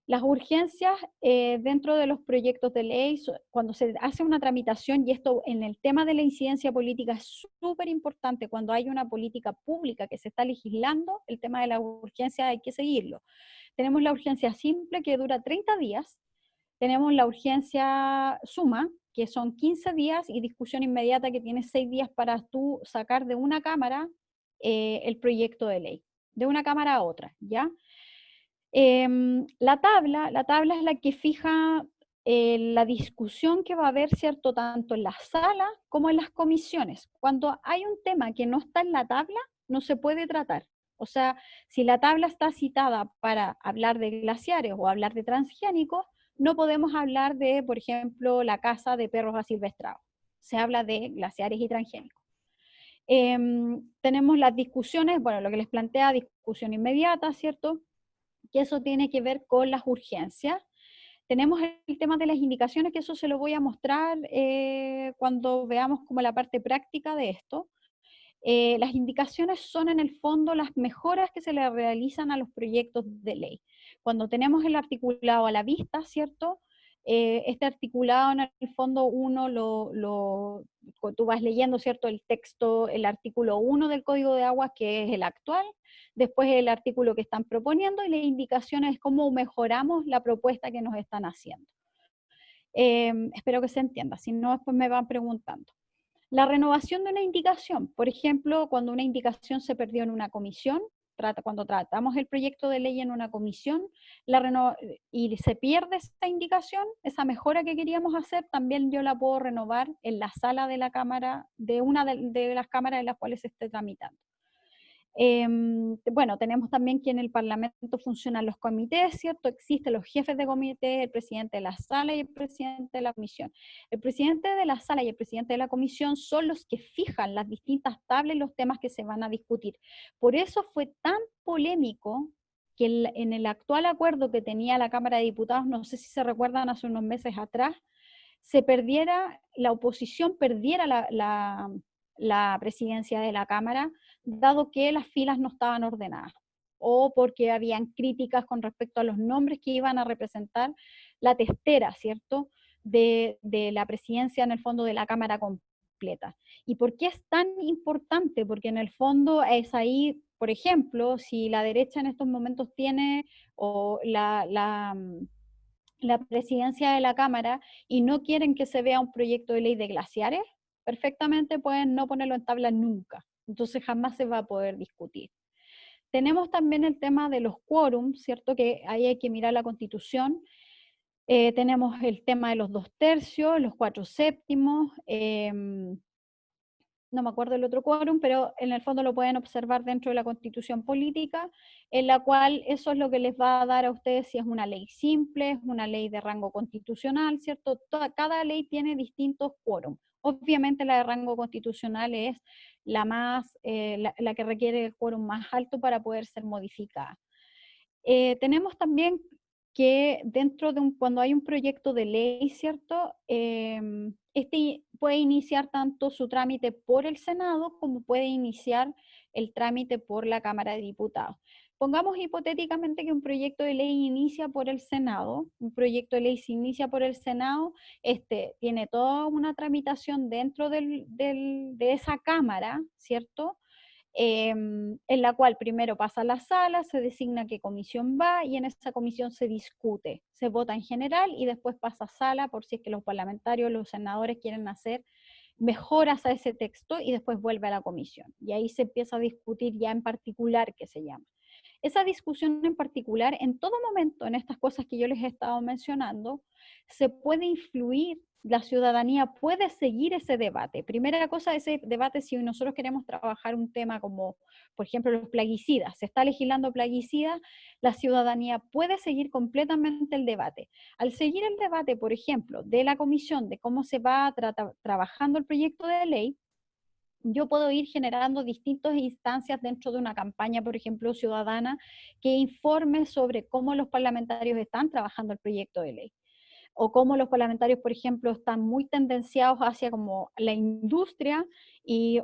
Las urgencias dentro de los proyectos de ley, cuando se hace una tramitación, y esto en el tema de la incidencia política es súper importante, cuando hay una política pública que se está legislando, el tema de la urgencia hay que seguirlo. Tenemos la urgencia simple que dura 30 días, tenemos la urgencia suma, que son 15 días, y discusión inmediata que tiene 6 días para tú sacar de una cámara el proyecto de ley, de una cámara a otra, ¿ya? La tabla es la que fija la discusión que va a haber, ¿cierto? Tanto en la sala como en las comisiones. Cuando hay un tema que no está en la tabla, no se puede tratar. O sea, si la tabla está citada para hablar de glaciares o hablar de transgénicos, no podemos hablar de, por ejemplo, la caza de perros asilvestrados. Se habla de glaciares y transgénicos. Tenemos las discusiones, bueno, lo que les plantea, discusión inmediata, ¿cierto? Que eso tiene que ver con las urgencias. Tenemos el tema de las indicaciones, que eso se lo voy a mostrar cuando veamos como la parte práctica de esto. Las indicaciones son en el fondo las mejoras que se le realizan a los proyectos de ley. Cuando tenemos el articulado a la vista, ¿cierto? Este articulado en el fondo tú vas leyendo, ¿cierto? El texto, el artículo 1 del Código de Aguas, que es el actual, después el artículo que están proponiendo y las indicaciones es cómo mejoramos la propuesta que nos están haciendo. Espero que se entienda, si no después me van preguntando. La renovación de una indicación, por ejemplo, cuando una indicación se perdió en una comisión, cuando tratamos el proyecto de ley en una comisión y se pierde esa indicación, esa mejora que queríamos hacer, también yo la puedo renovar en la sala de la Cámara, de una de las cámaras en las cuales se esté tramitando. Bueno, tenemos también que en el Parlamento funcionan los comités, ¿cierto? Existen los jefes de comité, el presidente de la sala y el presidente de la comisión. El presidente de la sala y el presidente de la comisión son los que fijan las distintas tablas y los temas que se van a discutir. Por eso fue tan polémico que en el actual acuerdo que tenía la Cámara de Diputados, no sé si se recuerdan hace unos meses atrás, la oposición perdiera la presidencia de la Cámara, dado que las filas no estaban ordenadas, o porque habían críticas con respecto a los nombres que iban a representar la testera, ¿cierto?, de la presidencia en el fondo de la Cámara completa. ¿Y por qué es tan importante? Porque en el fondo es ahí, por ejemplo, si la derecha en estos momentos tiene o la presidencia de la Cámara y no quieren que se vea un proyecto de ley de glaciares, perfectamente pueden no ponerlo en tabla nunca. Entonces jamás se va a poder discutir. Tenemos también el tema de los quórums, ¿cierto? Que ahí hay que mirar la Constitución. Tenemos el tema de los 2/3, los 4/7, no me acuerdo el otro quórum, pero en el fondo lo pueden observar dentro de la Constitución política, en la cual eso es lo que les va a dar a ustedes si es una ley simple, es una ley de rango constitucional, ¿cierto? Cada ley tiene distintos quórum. Obviamente la de rango constitucional es la que requiere el quórum más alto para poder ser modificada. Tenemos también que cuando hay un proyecto de ley, ¿cierto? Este puede iniciar tanto su trámite por el Senado como puede iniciar el trámite por la Cámara de Diputados. Pongamos hipotéticamente que un proyecto de ley inicia por el Senado, un proyecto de ley se inicia por el Senado, tiene toda una tramitación dentro de esa Cámara, ¿cierto? En la cual primero pasa a la sala, se designa qué comisión va y en esa comisión se discute, se vota en general y después pasa a sala por si es que los parlamentarios, los senadores quieren hacer mejoras a ese texto y después vuelve a la comisión. Y ahí se empieza a discutir ya en particular, que se llama. Esa discusión en particular, en todo momento, en estas cosas que yo les he estado mencionando, se puede influir, la ciudadanía puede seguir ese debate. Primera cosa, ese debate, si nosotros queremos trabajar un tema como, por ejemplo, los plaguicidas, se está legislando plaguicidas, la ciudadanía puede seguir completamente el debate. Al seguir el debate, por ejemplo, de la comisión, de cómo se va trabajando el proyecto de ley, yo puedo ir generando distintas instancias dentro de una campaña, por ejemplo, ciudadana, que informe sobre cómo los parlamentarios están trabajando el proyecto de ley. O cómo los parlamentarios, por ejemplo, están muy tendenciados hacia como la industria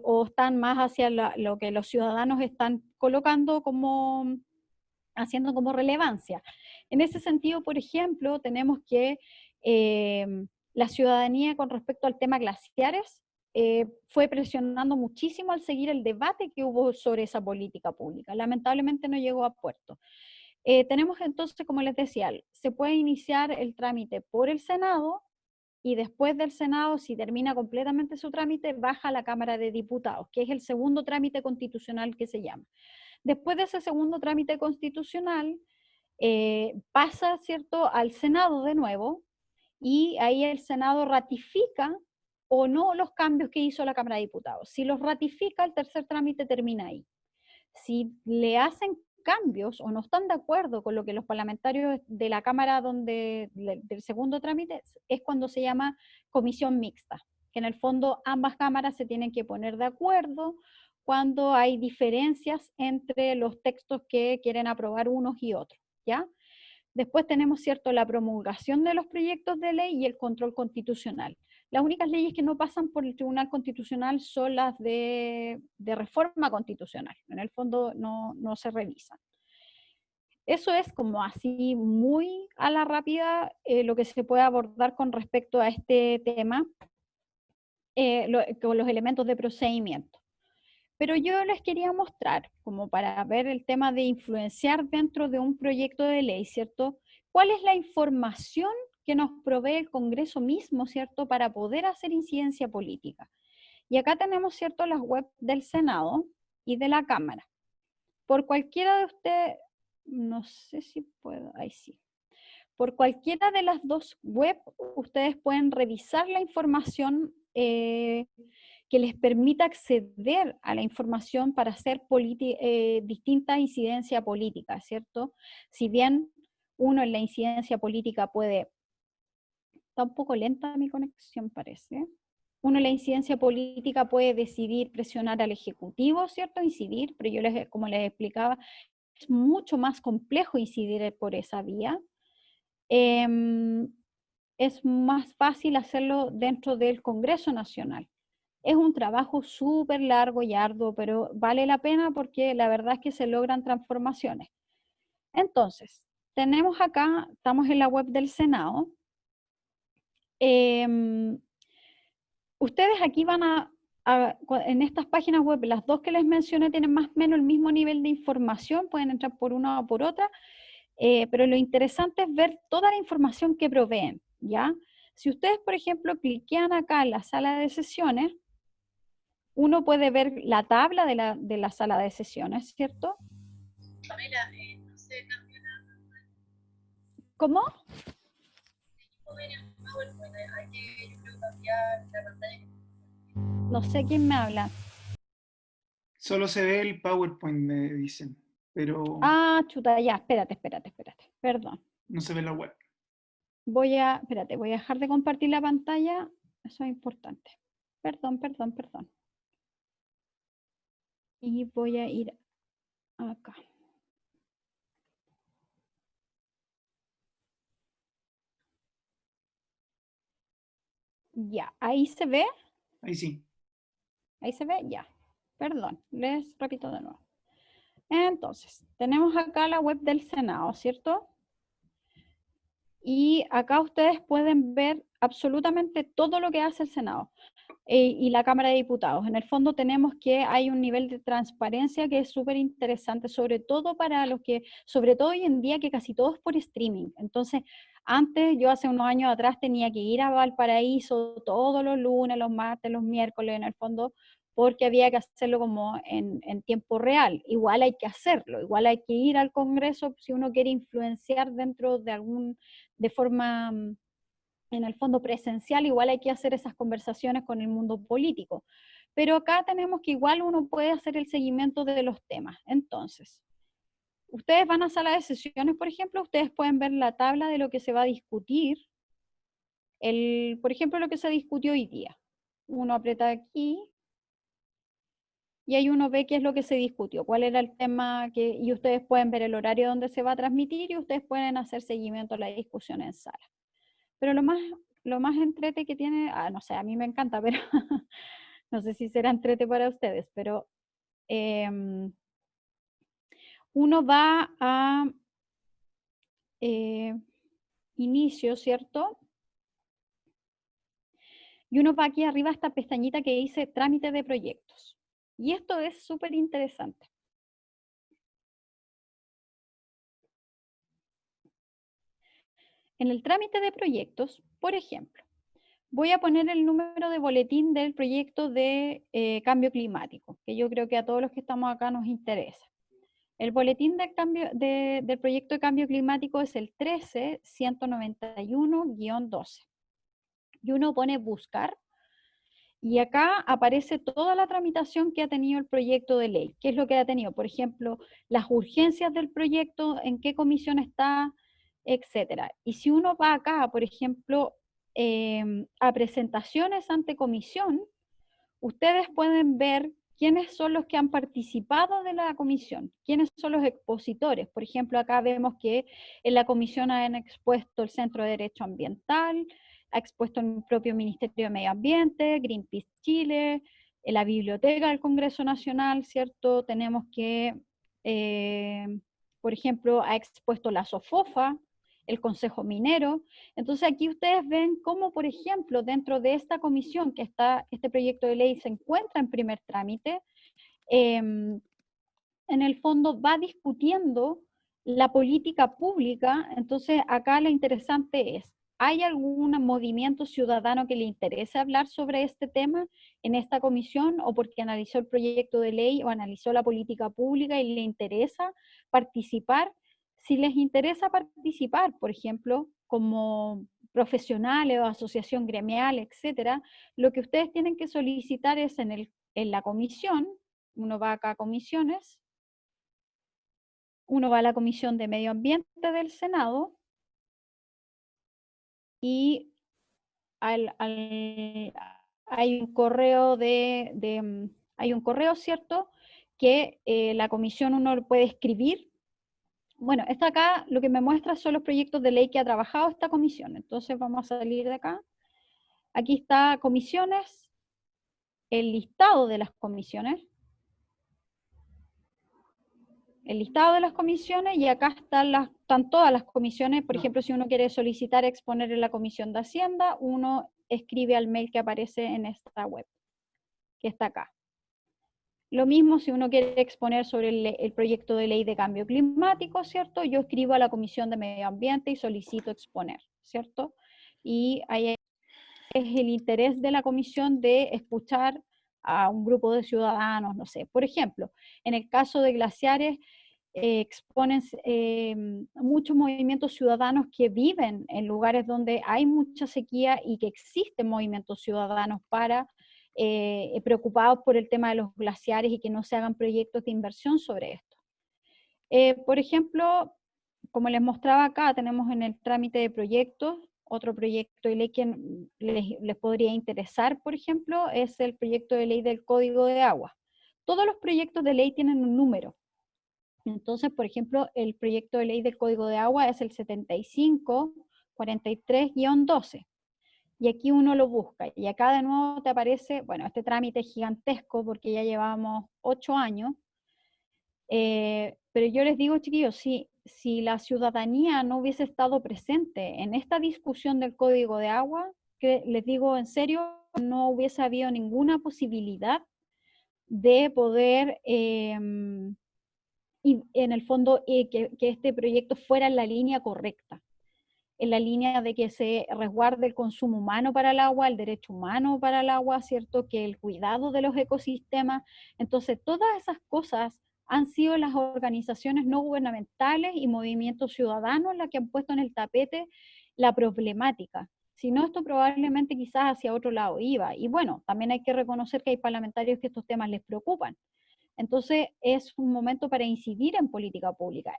o están más hacia lo que los ciudadanos están colocando haciendo como relevancia. En ese sentido, por ejemplo, tenemos que la ciudadanía con respecto al tema glaciares fue presionando muchísimo al seguir el debate que hubo sobre esa política pública. Lamentablemente no llegó a puerto. Tenemos entonces, como les decía, se puede iniciar el trámite por el Senado y después del Senado, si termina completamente su trámite, baja a la Cámara de Diputados, que es el segundo trámite constitucional que se llama. Después de ese segundo trámite constitucional, pasa, ¿cierto?, al Senado de nuevo, y ahí el Senado ratifica o no los cambios que hizo la Cámara de Diputados. Si los ratifica, el tercer trámite termina ahí. Si le hacen cambios o no están de acuerdo con lo que los parlamentarios de la Cámara del segundo trámite, es cuando se llama comisión mixta, que en el fondo ambas cámaras se tienen que poner de acuerdo cuando hay diferencias entre los textos que quieren aprobar unos y otros, ¿ya? Después tenemos, ¿cierto?, la promulgación de los proyectos de ley y el control constitucional. Las únicas leyes que no pasan por el Tribunal Constitucional son las de reforma constitucional. En el fondo no se revisan. Eso es como así muy a la rápida lo que se puede abordar con respecto a este tema, con los elementos de procedimiento. Pero yo les quería mostrar, como para ver el tema de influenciar dentro de un proyecto de ley, ¿cierto? ¿Cuál es la información que nos provee el Congreso mismo, ¿cierto? Para poder hacer incidencia política. Y acá tenemos, ¿cierto?, las webs del Senado y de la Cámara. Por cualquiera de ustedes, no sé si puedo, ahí sí. Por cualquiera de las dos webs, ustedes pueden revisar la información que les permita acceder a la información para hacer distinta incidencia política, ¿cierto? Si bien uno en la incidencia política puede, está un poco lenta mi conexión parece, uno en la incidencia política puede decidir presionar al Ejecutivo, ¿cierto? Incidir, pero yo como les explicaba, es mucho más complejo incidir por esa vía. Es más fácil hacerlo dentro del Congreso Nacional. Es un trabajo súper largo y arduo, pero vale la pena porque la verdad es que se logran transformaciones. Entonces, tenemos acá, estamos en la web del Senado. Ustedes aquí van en estas páginas web, las dos que les mencioné tienen más o menos el mismo nivel de información, pueden entrar por una o por otra, pero lo interesante es ver toda la información que proveen, ¿ya? Si ustedes, por ejemplo, cliquean acá en la sala de sesiones, uno puede ver la tabla de la sala de sesiones, ¿cierto? Pamela, no se cambió ¿Cómo? el PowerPoint, hay que, yo creo, cambiar la pantalla. No sé quién me habla. Solo se ve el PowerPoint, me dicen, pero Ah, chuta, ya, espérate, perdón. no se ve la web. Espérate, voy a dejar de compartir la pantalla, eso es importante. Perdón. Y voy a ir acá. Ya, ahí se ve, Ahí sí. ya. Perdón, les repito de nuevo. Entonces, tenemos acá la web del Senado, ¿cierto? Y acá ustedes pueden ver absolutamente todo lo que hace el Senado y la Cámara de Diputados. En el fondo tenemos que hay un nivel de transparencia que es súper interesante, sobre todo para los que, sobre todo hoy en día que casi todo es por streaming. Entonces, antes, yo hace unos años atrás tenía que ir a Valparaíso todos los lunes, los martes, los miércoles, en el fondo, porque había que hacerlo como en tiempo real. Igual hay que hacerlo, igual hay que ir al Congreso si uno quiere influenciar dentro de de forma en el fondo presencial, igual hay que hacer esas conversaciones con el mundo político. Pero acá tenemos que igual uno puede hacer el seguimiento de los temas. Entonces, ustedes van a sala de sesiones, por ejemplo, ustedes pueden ver la tabla de lo que se va a discutir. Por ejemplo, lo que se discutió hoy día. Uno aprieta aquí y ahí uno ve qué es lo que se discutió, cuál era el tema, y ustedes pueden ver el horario donde se va a transmitir y ustedes pueden hacer seguimiento a la discusión en sala. Pero lo más entrete que tiene, no sé, a mí me encanta, pero no sé si será entrete para ustedes, pero uno va a inicio, ¿cierto? Y uno va aquí arriba a esta pestañita que dice trámite de proyectos. Y esto es súper interesante. En el trámite de proyectos, por ejemplo, voy a poner el número de boletín del proyecto de cambio climático, que yo creo que a todos los que estamos acá nos interesa. El boletín del proyecto de cambio climático es el 13191-12. Y uno pone buscar y acá aparece toda la tramitación que ha tenido el proyecto de ley. ¿Qué es lo que ha tenido? Por ejemplo, las urgencias del proyecto, en qué comisión está, etcétera. Y si uno va acá, por ejemplo, a presentaciones ante comisión, ustedes pueden ver quiénes son los que han participado de la comisión, quiénes son los expositores. Por ejemplo, acá vemos que en la comisión han expuesto el Centro de Derecho Ambiental, ha expuesto el propio Ministerio de Medio Ambiente, Greenpeace Chile, la Biblioteca del Congreso Nacional, ¿cierto? Tenemos que, por ejemplo, ha expuesto la SOFOFA, el Consejo Minero. Entonces aquí ustedes ven cómo, por ejemplo, dentro de esta comisión que está, este proyecto de ley se encuentra en primer trámite, en el fondo va discutiendo la política pública. Entonces acá lo interesante es, ¿hay algún movimiento ciudadano que le interese hablar sobre este tema en esta comisión, o porque analizó el proyecto de ley o analizó la política pública y le interesa participar? Si les interesa participar, por ejemplo, como profesionales o asociación gremial, etcétera, lo que ustedes tienen que solicitar es en la comisión, uno va acá a comisiones, uno va a la Comisión de Medio Ambiente del Senado y hay un correo hay un correo, ¿cierto?, que la comisión uno lo puede escribir. Bueno, esta acá lo que me muestra son los proyectos de ley que ha trabajado esta comisión. Entonces vamos a salir de acá. Aquí está comisiones, el listado de las comisiones. El listado de las comisiones, y acá están todas las comisiones. Por ejemplo, si uno quiere solicitar exponer en la Comisión de Hacienda, uno escribe al mail que aparece en esta web, que está acá. Lo mismo si uno quiere exponer sobre el proyecto de ley de cambio climático, ¿cierto? Yo escribo a la Comisión de Medio Ambiente y solicito exponer, ¿cierto? Y ahí es el interés de la comisión de escuchar a un grupo de ciudadanos, no sé. Por ejemplo, en el caso de glaciares, exponen muchos movimientos ciudadanos que viven en lugares donde hay mucha sequía y que existen movimientos ciudadanos preocupados por el tema de los glaciares y que no se hagan proyectos de inversión sobre esto. Por ejemplo, como les mostraba acá, tenemos en el trámite de proyectos, otro proyecto de ley que les podría interesar, por ejemplo, es el proyecto de ley del Código de Agua. Todos los proyectos de ley tienen un número. Entonces, por ejemplo, el proyecto de ley del Código de Agua es el 7543-12. Y aquí uno lo busca. Y acá de nuevo te aparece, bueno, este trámite es gigantesco porque ya llevamos 8 años. Pero yo les digo, chiquillos, si la ciudadanía no hubiese estado presente en esta discusión del Código de Agua, que les digo en serio, no hubiese habido ninguna posibilidad de poder, y en el fondo, que este proyecto fuera en la línea correcta, en la línea de que se resguarde el consumo humano para el agua, el derecho humano para el agua, ¿cierto? Que el cuidado de los ecosistemas. Entonces, todas esas cosas han sido las organizaciones no gubernamentales y movimientos ciudadanos las que han puesto en el tapete la problemática. Si no, esto probablemente quizás hacia otro lado iba. Y bueno, también hay que reconocer que hay parlamentarios que estos temas les preocupan. Entonces, es un momento para incidir en política pública.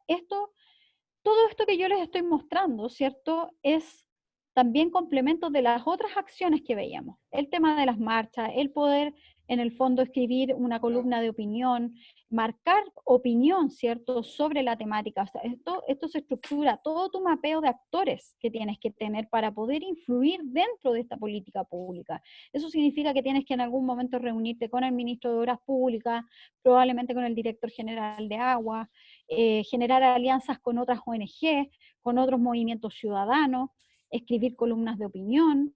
Todo esto que yo les estoy mostrando, ¿cierto?, es también complemento de las otras acciones que veíamos. El tema de las marchas, el poder, en el fondo, escribir una columna de opinión, marcar opinión, ¿cierto?, sobre la temática. O sea, esto se estructura, todo tu mapeo de actores que tienes que tener para poder influir dentro de esta política pública. Eso significa que tienes que en algún momento reunirte con el ministro de Obras Públicas, probablemente con el director general de Agua, generar alianzas con otras ONG, con otros movimientos ciudadanos, escribir columnas de opinión,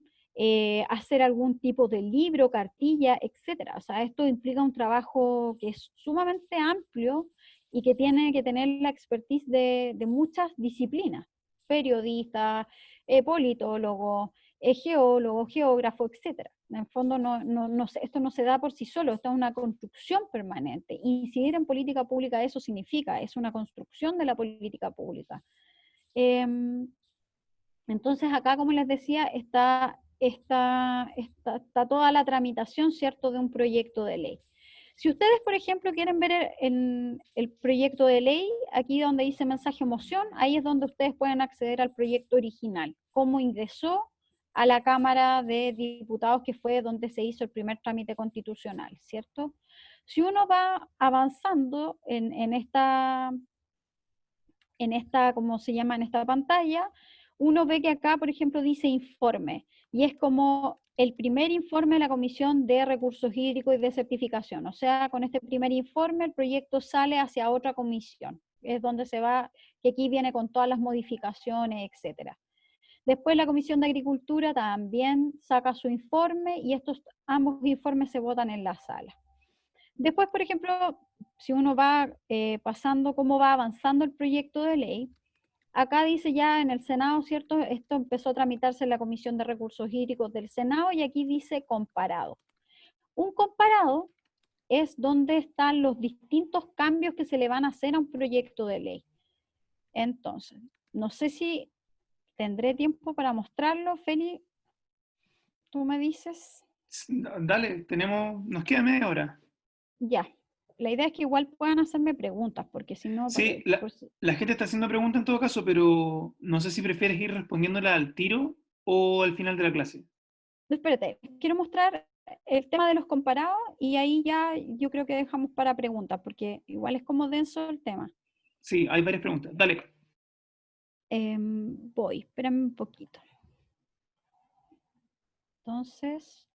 hacer algún tipo de libro, cartilla, etcétera. O sea, esto implica un trabajo que es sumamente amplio y que tiene que tener la expertise de muchas disciplinas: periodistas, politólogos, geólogos, geógrafos, etcétera. En el fondo, esto no se da por sí solo, esto es una construcción permanente. Incidir en política pública, eso significa, es una construcción de la política pública. Entonces, acá, como les decía, está toda la tramitación, ¿cierto?, de un proyecto de ley. Si ustedes, por ejemplo, quieren ver el proyecto de ley, aquí donde dice mensaje o moción, ahí es donde ustedes pueden acceder al proyecto original, cómo ingresó a la Cámara de Diputados, que fue donde se hizo el primer trámite constitucional, ¿cierto? Si uno va avanzando en esta, ¿cómo se llama?, en esta pantalla, uno ve que acá, por ejemplo, dice informe, y es como el primer informe de la Comisión de Recursos Hídricos y de Certificación. O sea, con este primer informe el proyecto sale hacia otra comisión, es donde se va, que aquí viene con todas las modificaciones, etcétera. Después la Comisión de Agricultura también saca su informe y ambos informes se votan en la sala. Después, por ejemplo, si uno va pasando cómo va avanzando el proyecto de ley, acá dice ya en el Senado, ¿cierto? Esto empezó a tramitarse en la Comisión de Recursos Hídricos del Senado y aquí dice comparado. Un comparado es donde están los distintos cambios que se le van a hacer a un proyecto de ley. Entonces, no sé si tendré tiempo para mostrarlo, Feli. ¿Tú me dices? Dale, nos queda media hora. Ya. La idea es que igual puedan hacerme preguntas, porque si no... Sí, la gente está haciendo preguntas en todo caso, pero no sé si prefieres ir respondiéndola al tiro o al final de la clase. Espérate, quiero mostrar el tema de los comparados y ahí ya yo creo que dejamos para preguntas, porque igual es como denso el tema. Sí, hay varias preguntas. Dale. Voy, espérame un poquito. Entonces,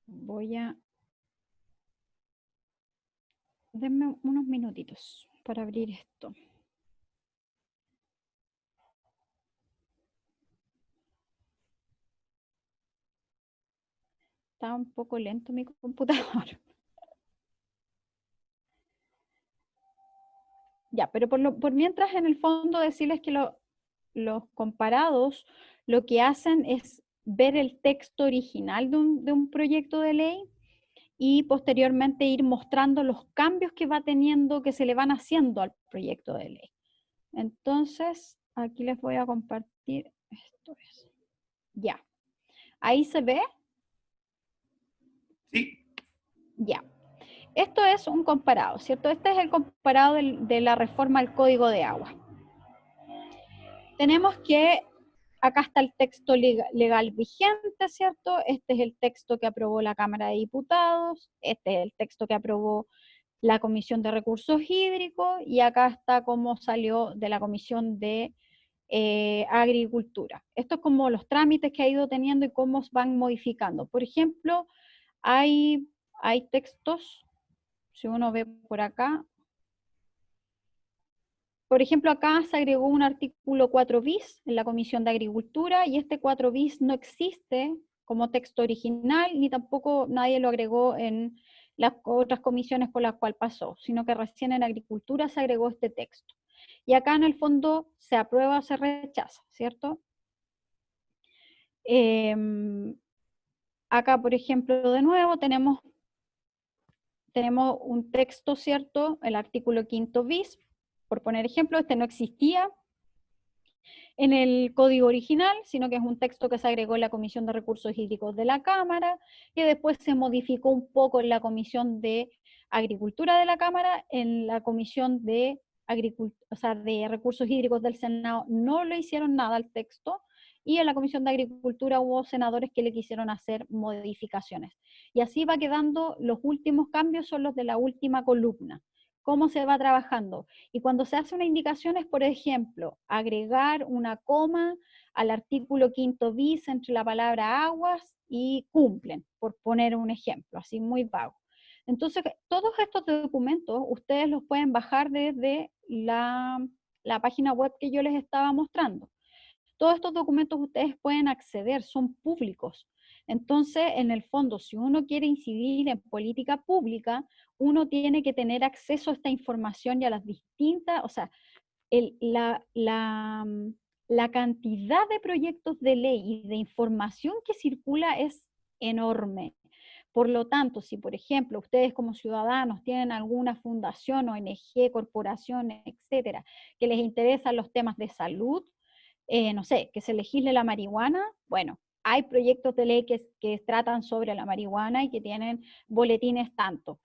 voy a... Denme unos minutitos para abrir esto. Está un poco lento mi computador. Ya, pero por mientras, en el fondo, decirles que los comparados lo que hacen es ver el texto original de un proyecto de ley y posteriormente ir mostrando los cambios que va teniendo, que se le van haciendo al proyecto de ley. Entonces, aquí les voy a compartir esto. Ya. ¿Ahí se ve? Sí. Ya. Esto es un comparado, ¿cierto? Este es el comparado de la reforma al Código de Agua. Tenemos que, acá está el texto legal vigente, ¿cierto? Este es el texto que aprobó la Cámara de Diputados, este es el texto que aprobó la Comisión de Recursos Hídricos y acá está cómo salió de la Comisión de Agricultura. Esto es como los trámites que ha ido teniendo y cómo van modificando. Por ejemplo, hay textos, si uno ve por acá, por ejemplo, acá se agregó un artículo 4 bis en la Comisión de Agricultura y este 4 bis no existe como texto original ni tampoco nadie lo agregó en las otras comisiones por las cuales pasó, sino que recién en Agricultura se agregó este texto. Y acá en el fondo se aprueba o se rechaza, ¿cierto? Acá, por ejemplo, de nuevo tenemos un texto, ¿cierto? El artículo 5 bis, por poner ejemplo, este no existía en el código original, sino que es un texto que se agregó en la Comisión de Recursos Hídricos de la Cámara, que después se modificó un poco en la Comisión de Agricultura de la Cámara, en la Comisión de de Recursos Hídricos del Senado no le hicieron nada al texto, y en la Comisión de Agricultura hubo senadores que le quisieron hacer modificaciones. Y así va quedando, los últimos cambios son los de la última columna. ¿Cómo se va trabajando? Y cuando se hace una indicación es, por ejemplo, agregar una coma al artículo 5 bis entre la palabra aguas y cumplen, por poner un ejemplo, así muy vago. Entonces, todos estos documentos ustedes los pueden bajar desde la página web que yo les estaba mostrando. Todos estos documentos ustedes pueden acceder, son públicos. Entonces, en el fondo, si uno quiere incidir en política pública, uno tiene que tener acceso a esta información y a las distintas, o sea, la cantidad de proyectos de ley y de información que circula es enorme. Por lo tanto, si por ejemplo ustedes como ciudadanos tienen alguna fundación, ONG, corporación, etcétera, que les interesan los temas de salud, no sé, que se legisle la marihuana, bueno, hay proyectos de ley que tratan sobre la marihuana y que tienen boletines tanto.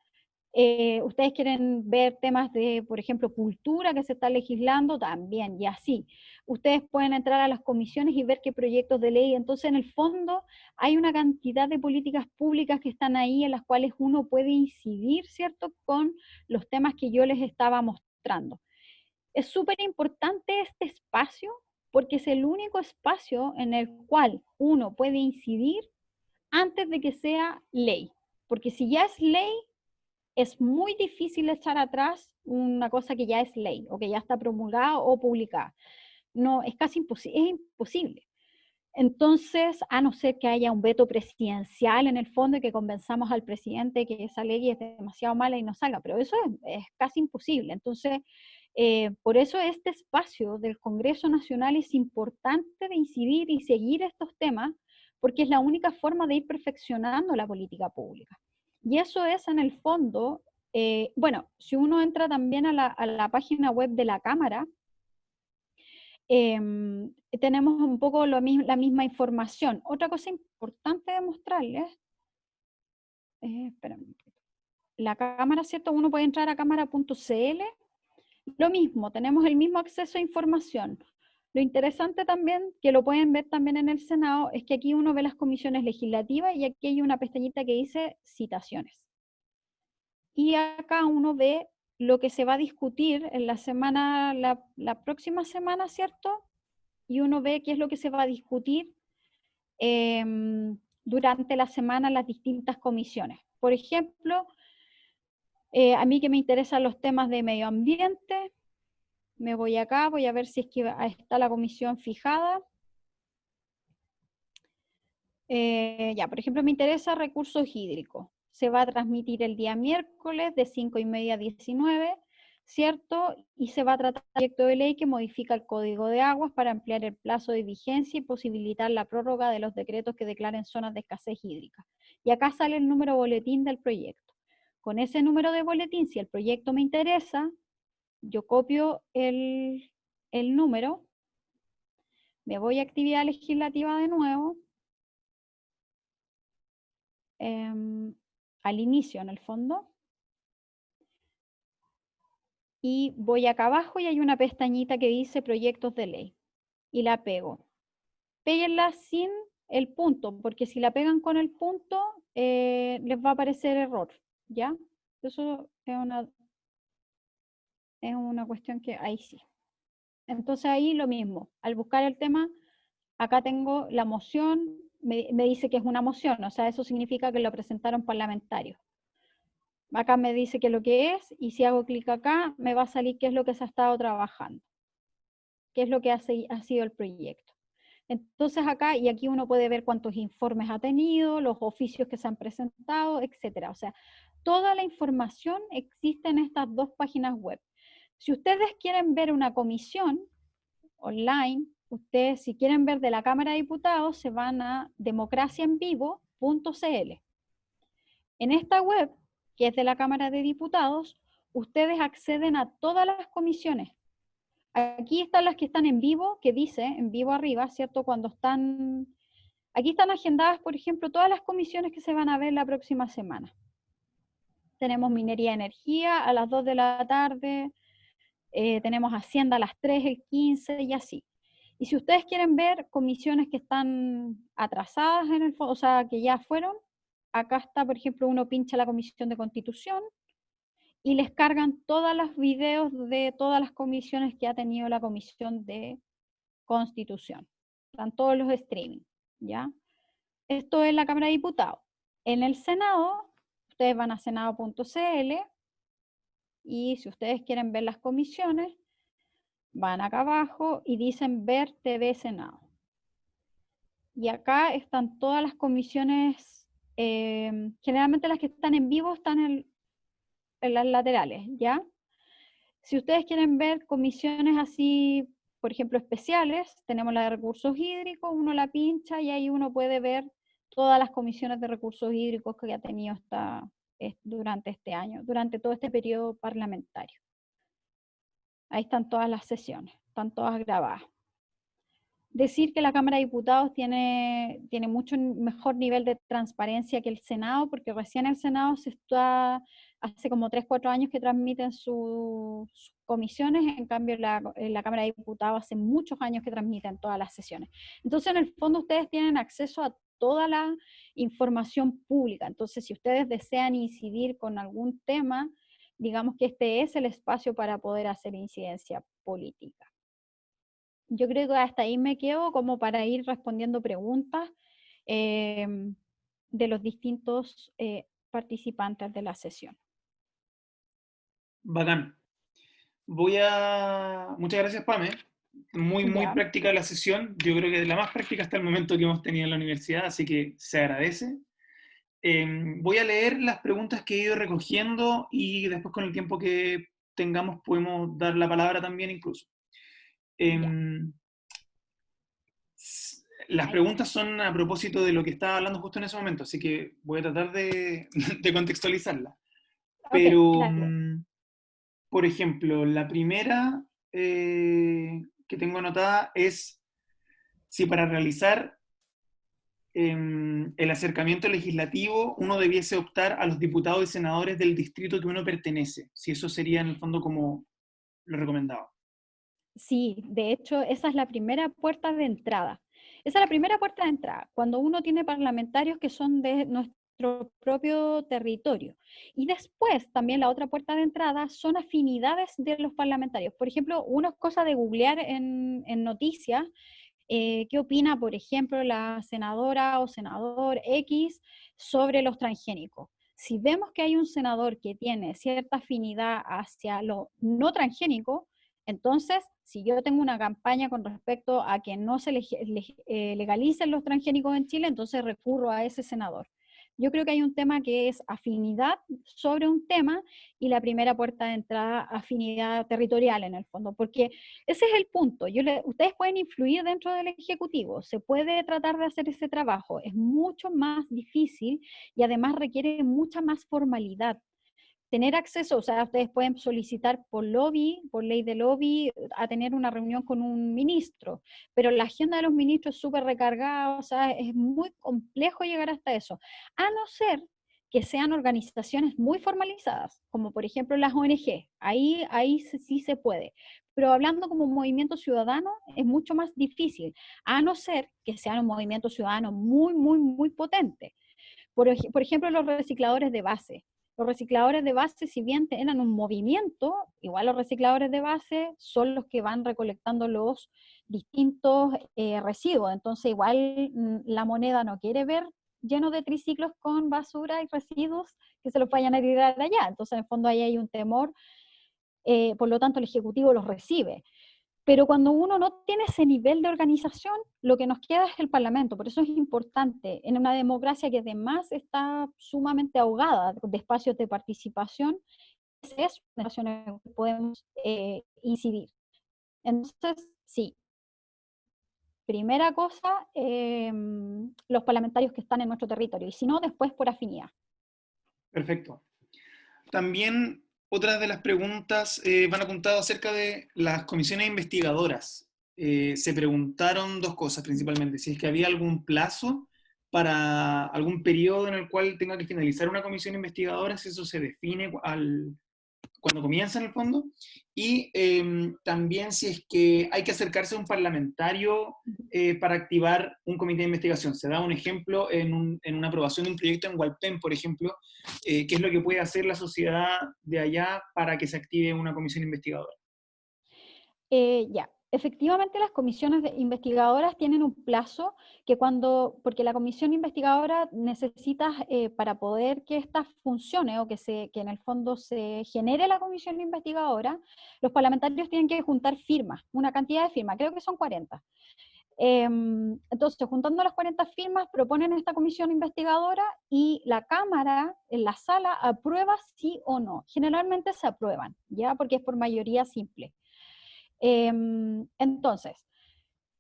Ustedes quieren ver temas de, por ejemplo, cultura que se está legislando, también, y así. Ustedes pueden entrar a las comisiones y ver qué proyectos de ley. Entonces, en el fondo, hay una cantidad de políticas públicas que están ahí en las cuales uno puede incidir, ¿cierto?, con los temas que yo les estaba mostrando. Es súper importante este espacio porque es el único espacio en el cual uno puede incidir antes de que sea ley. Porque si ya es ley, es muy difícil echar atrás una cosa que ya es ley o que ya está promulgada o publicada. No, es casi imposible, es imposible. Entonces, a no ser que haya un veto presidencial en el fondo y que convenzamos al presidente que esa ley es demasiado mala y no salga, pero eso es casi imposible. Entonces, por eso este espacio del Congreso Nacional es importante de incidir y seguir estos temas, porque es la única forma de ir perfeccionando la política pública. Y eso es en el fondo, bueno, si uno entra también a la página web de la Cámara, tenemos un poco la misma información. Otra cosa importante de mostrarles, espérame un poquito. La Cámara, ¿cierto? Uno puede entrar a cámara.cl. Lo mismo, tenemos el mismo acceso a información. Lo interesante también, que lo pueden ver también en el Senado, es que aquí uno ve las comisiones legislativas y aquí hay una pestañita que dice citaciones. Y acá uno ve lo que se va a discutir en la semana, la próxima semana, ¿cierto? Y uno ve qué es lo que se va a discutir durante la semana en las distintas comisiones. Por ejemplo, a mí que me interesan los temas de medio ambiente, me voy acá, voy a ver si es que está la comisión fijada. Ya, por ejemplo, me interesa recursos hídricos. Se va a transmitir el día miércoles de 5:30 a 19, ¿cierto? Y se va a tratar un proyecto de ley que modifica el Código de Aguas para ampliar el plazo de vigencia y posibilitar la prórroga de los decretos que declaren zonas de escasez hídrica. Y acá sale el número boletín del proyecto. Con ese número de boletín, si el proyecto me interesa, yo copio el número, me voy a actividad legislativa de nuevo, al inicio en el fondo, y voy acá abajo y hay una pestañita que dice proyectos de ley, y la pego. Péguenla sin el punto, porque si la pegan con el punto, les va a aparecer error, ¿ya? Eso es una cuestión que ahí sí. Entonces ahí lo mismo, al buscar el tema, acá tengo la moción, me dice que es una moción, o sea, eso significa que lo presentaron parlamentarios. Acá me dice qué es lo que es, y si hago clic acá, me va a salir qué es lo que se ha estado trabajando, qué es lo que ha sido el proyecto. Entonces acá, y aquí uno puede ver cuántos informes ha tenido, los oficios que se han presentado, etcétera. O sea, toda la información existe en estas dos páginas web. Si ustedes quieren ver una comisión online, ustedes si quieren ver de la Cámara de Diputados, se van a democraciaenvivo.cl. En esta web, que es de la Cámara de Diputados, ustedes acceden a todas las comisiones. Aquí están las que están en vivo, que dice en vivo arriba, ¿cierto? Cuando están, aquí están agendadas, por ejemplo, todas las comisiones que se van a ver la próxima semana. Tenemos minería de energía a las 2 de la tarde, tenemos Hacienda a las 3, el 15 y así. Y si ustedes quieren ver comisiones que están atrasadas en el fondo, o sea, que ya fueron, acá está, por ejemplo, uno pincha la Comisión de Constitución y les cargan todos los videos de todas las comisiones que ha tenido la Comisión de Constitución. Están todos los streaming, ¿ya? Esto es la Cámara de Diputados. En el Senado, ustedes van a senado.cl y si ustedes quieren ver las comisiones, van acá abajo y dicen ver TV Senado. Y acá están todas las comisiones, generalmente las que están en vivo están en las laterales, ¿ya? Si ustedes quieren ver comisiones así, por ejemplo, especiales, tenemos la de recursos hídricos, uno la pincha y ahí uno puede ver todas las comisiones de recursos hídricos que ha tenido durante este año, durante todo este periodo parlamentario. Ahí están todas las sesiones, están todas grabadas. Decir que la Cámara de Diputados tiene mucho mejor nivel de transparencia que el Senado, porque recién el Senado hace como 3, 4 años que transmiten sus comisiones, en cambio la Cámara de Diputados hace muchos años que transmiten todas las sesiones. Entonces, en el fondo, ustedes tienen acceso a toda la información pública. Entonces, si ustedes desean incidir con algún tema, digamos que este es el espacio para poder hacer incidencia política. Yo creo que hasta ahí me quedo como para ir respondiendo preguntas de los distintos participantes de la sesión. Bacán. Muchas gracias, Pame. Muy Ya, práctica la sesión. Yo creo que es la más práctica hasta el momento que hemos tenido en la universidad, así que se agradece. Voy a leer las preguntas que he ido recogiendo y después con el tiempo que tengamos podemos dar la palabra también incluso. ya. Em, las Ahí. preguntas son a propósito de lo que estaba hablando justo en ese momento, así que voy a tratar de, de contextualizarla. Ok, Pero, dale. por ejemplo, la primera que tengo anotada es si para realizar el acercamiento legislativo uno debiese optar a los diputados y senadores del distrito que uno pertenece, si eso sería en el fondo como lo recomendaba. Sí, de hecho, esa es la primera puerta de entrada. Esa es la primera puerta de entrada, cuando uno tiene parlamentarios que son de nuestro propio territorio. Y después, también la otra puerta de entrada son afinidades de los parlamentarios. Por ejemplo, una cosa de googlear en noticias, qué opina, por ejemplo, la senadora o senador X sobre los transgénicos. Si vemos que hay un senador que tiene cierta afinidad hacia lo no transgénico, entonces, si yo tengo una campaña con respecto a que no se legalicen los transgénicos en Chile, entonces recurro a ese senador. Yo creo que hay un tema que es afinidad sobre un tema y la primera puerta de entrada, afinidad territorial en el fondo, porque ese es el punto. Ustedes pueden influir dentro del Ejecutivo, se puede tratar de hacer ese trabajo, es mucho más difícil y además requiere mucha más formalidad. Tener acceso, o sea, ustedes pueden solicitar por lobby, por ley de lobby, a tener una reunión con un ministro, pero la agenda de los ministros es súper recargada, o sea, es muy complejo llegar hasta eso, a no ser que sean organizaciones muy formalizadas, como por ejemplo las ONG, ahí sí se puede, pero hablando como movimiento ciudadano es mucho más difícil, a no ser que sean un movimiento ciudadano muy potente. Por ejemplo, los recicladores de base. Los recicladores de base, si bien tienen un movimiento, igual los recicladores de base son los que van recolectando los distintos residuos. Entonces, igual la moneda no quiere ver lleno de triciclos con basura y residuos que se los vayan a tirar allá. Entonces, en el fondo ahí hay un temor, por lo tanto el Ejecutivo los recibe. Pero cuando uno no tiene ese nivel de organización, lo que nos queda es el Parlamento. Por eso es importante, en una democracia que además está sumamente ahogada de espacios de participación, es una situación en la que podemos incidir. Entonces, sí, primera cosa, los parlamentarios que están en nuestro territorio, y si no, después por afinidad. Perfecto. También otras de las preguntas van apuntado acerca de las comisiones investigadoras. Se preguntaron dos cosas principalmente, si es que había algún plazo para algún periodo en el cual tenga que finalizar una comisión investigadora, si eso se define cuando comienza en el fondo, y también si es que hay que acercarse a un parlamentario para activar un comité de investigación. Se da un ejemplo en una aprobación de un proyecto en Hualpén, por ejemplo, qué es lo que puede hacer la sociedad de allá para que se active una comisión investigadora. Ya, efectivamente las comisiones investigadoras tienen un plazo que porque la comisión investigadora necesita, para poder que ésta funcione o que en el fondo se genere la comisión investigadora, los parlamentarios tienen que juntar firmas, una cantidad de firmas, creo que son 40. Entonces, juntando las 40 firmas, proponen esta comisión investigadora y la Cámara, en la sala, aprueba sí o no. Generalmente se aprueban, ¿ya? Porque es por mayoría simple. Entonces,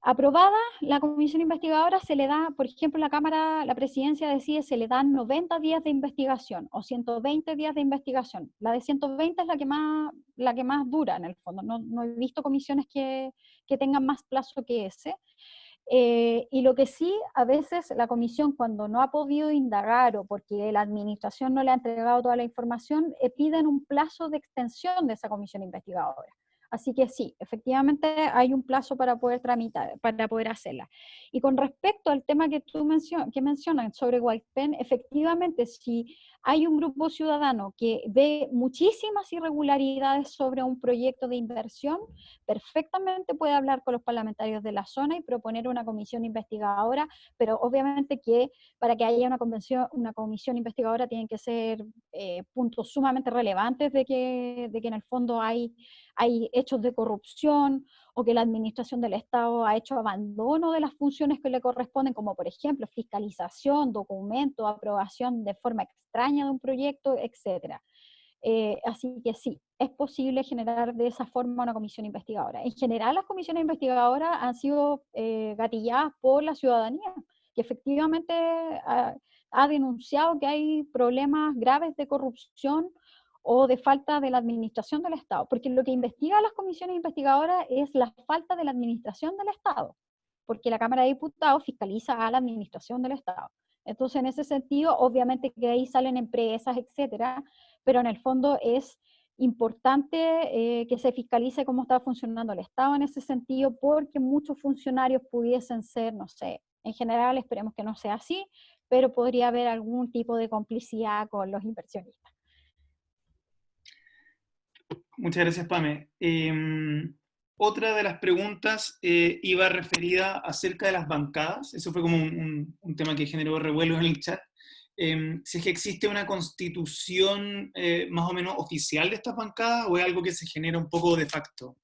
aprobada la comisión investigadora, se le da, por ejemplo, la Cámara, la Presidencia decide, se le dan 90 días de investigación o 120 días de investigación. La de 120 es la que más dura en el fondo. No he visto comisiones que tengan más plazo que ese. Y lo que sí, a veces la comisión cuando no ha podido indagar o porque la administración no le ha entregado toda la información, piden un plazo de extensión de esa comisión investigadora. Así que sí, efectivamente hay un plazo para poder tramitar, para poder hacerla. Y con respecto al tema que mencionas sobre Hualpén, efectivamente, si hay un grupo ciudadano que ve muchísimas irregularidades sobre un proyecto de inversión, perfectamente puede hablar con los parlamentarios de la zona y proponer una comisión investigadora, pero obviamente que para que haya una comisión investigadora tienen que ser puntos sumamente relevantes de que en el fondo hay hechos de corrupción o que la administración del Estado ha hecho abandono de las funciones que le corresponden, como por ejemplo fiscalización, documento, aprobación de forma extraña de un proyecto, etcétera. Así que sí, es posible generar de esa forma una comisión investigadora. En general, las comisiones investigadoras han sido gatilladas por la ciudadanía, que efectivamente ha denunciado que hay problemas graves de corrupción o de falta de la administración del Estado, porque lo que investiga las comisiones investigadoras es la falta de la administración del Estado, porque la Cámara de Diputados fiscaliza a la administración del Estado. Entonces, en ese sentido, obviamente que ahí salen empresas, etcétera, pero en el fondo es importante que se fiscalice cómo está funcionando el Estado en ese sentido, porque muchos funcionarios pudiesen ser, no sé, en general esperemos que no sea así, pero podría haber algún tipo de complicidad con los inversionistas. Muchas gracias, Pame. Otra de las preguntas iba referida acerca de las bancadas. Eso fue como un tema que generó revuelo en el chat. Si es que existe una constitución más o menos oficial de estas bancadas o es algo que se genera un poco de facto.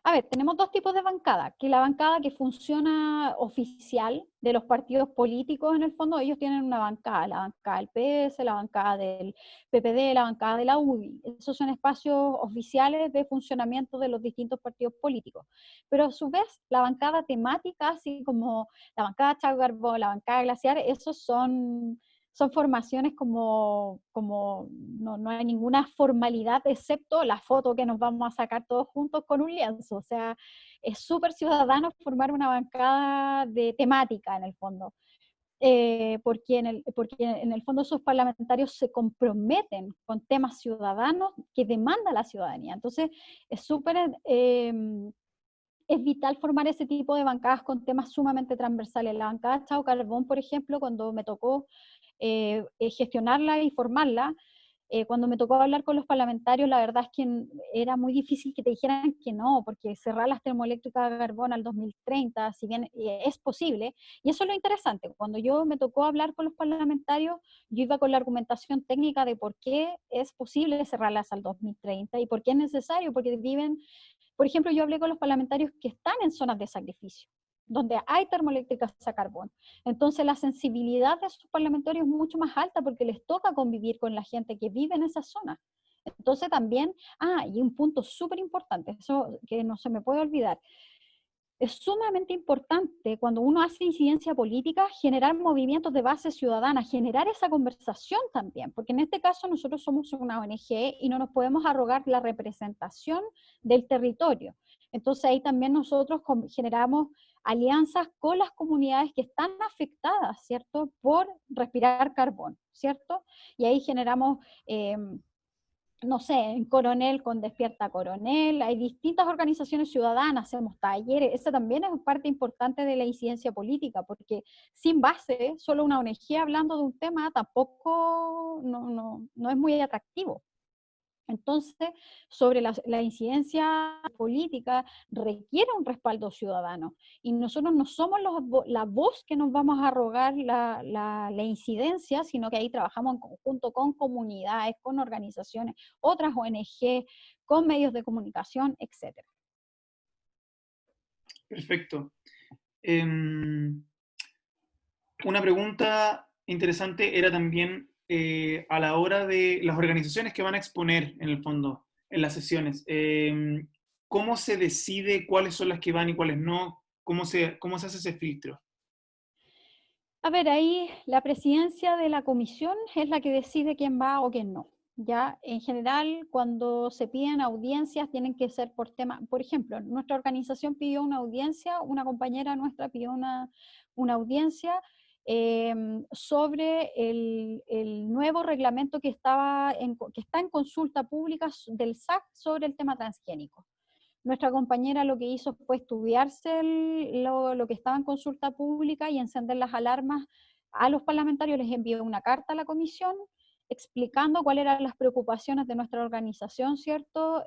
A ver, tenemos dos tipos de bancada, que la bancada que funciona oficial de los partidos políticos, en el fondo ellos tienen una bancada, la bancada del PS, la bancada del PPD, la bancada de la UDI. Esos son espacios oficiales de funcionamiento de los distintos partidos políticos. Pero a su vez, la bancada temática, así como la bancada Chau Carbó, la bancada Glaciar, esos son formaciones no hay ninguna formalidad excepto la foto que nos vamos a sacar todos juntos con un lienzo. O sea, es súper ciudadano formar una bancada de temática en el fondo. Porque en el fondo esos parlamentarios se comprometen con temas ciudadanos que demanda la ciudadanía. Entonces, es súper... es vital formar ese tipo de bancadas con temas sumamente transversales. La bancada Chao Carbón, por ejemplo, cuando me tocó gestionarla y formarla, cuando me tocó hablar con los parlamentarios, la verdad es que era muy difícil que te dijeran que no, porque cerrar las termoeléctricas a carbón al 2030, si bien es posible, y eso es lo interesante, cuando yo me tocó hablar con los parlamentarios, yo iba con la argumentación técnica de por qué es posible cerrarlas al 2030 y por qué es necesario, porque viven, por ejemplo, yo hablé con los parlamentarios que están en zonas de sacrificio, donde hay termoeléctricas a carbón. Entonces la sensibilidad de esos parlamentarios es mucho más alta porque les toca convivir con la gente que vive en esa zona. Entonces también, y un punto súper importante, eso que no se me puede olvidar, es sumamente importante cuando uno hace incidencia política generar movimientos de base ciudadana, generar esa conversación también, porque en este caso nosotros somos una ONG y no nos podemos arrogar la representación del territorio. Entonces ahí también nosotros generamos alianzas con las comunidades que están afectadas, ¿cierto?, por respirar carbón, ¿cierto? Y ahí generamos no sé, en Coronel con Despierta Coronel, hay distintas organizaciones ciudadanas, hacemos talleres, eso también es parte importante de la incidencia política, porque sin base, solo una ONG hablando de un tema tampoco no es muy atractivo. Entonces, sobre la incidencia política requiere un respaldo ciudadano y nosotros no somos la voz que nos vamos a arrogar la incidencia, sino que ahí trabajamos en conjunto con comunidades, con organizaciones, otras ONG, con medios de comunicación, etc. Perfecto. Una pregunta interesante era también a la hora de las organizaciones que van a exponer en el fondo en las sesiones. ¿Cómo se decide cuáles son las que van y cuáles no? ¿Cómo se hace ese filtro? A ver, ahí la presidencia de la comisión es la que decide quién va o quién no. Ya, en general, cuando se piden audiencias, tienen que ser por tema. Por ejemplo, nuestra organización pidió una audiencia, una compañera nuestra pidió una audiencia sobre el nuevo reglamento que está en consulta pública del SAC sobre el tema transgénico. Nuestra compañera lo que hizo fue estudiarse lo que estaba en consulta pública y encender las alarmas a los parlamentarios les envié una carta a la comisión explicando cuáles eran las preocupaciones de nuestra organización, ¿cierto?,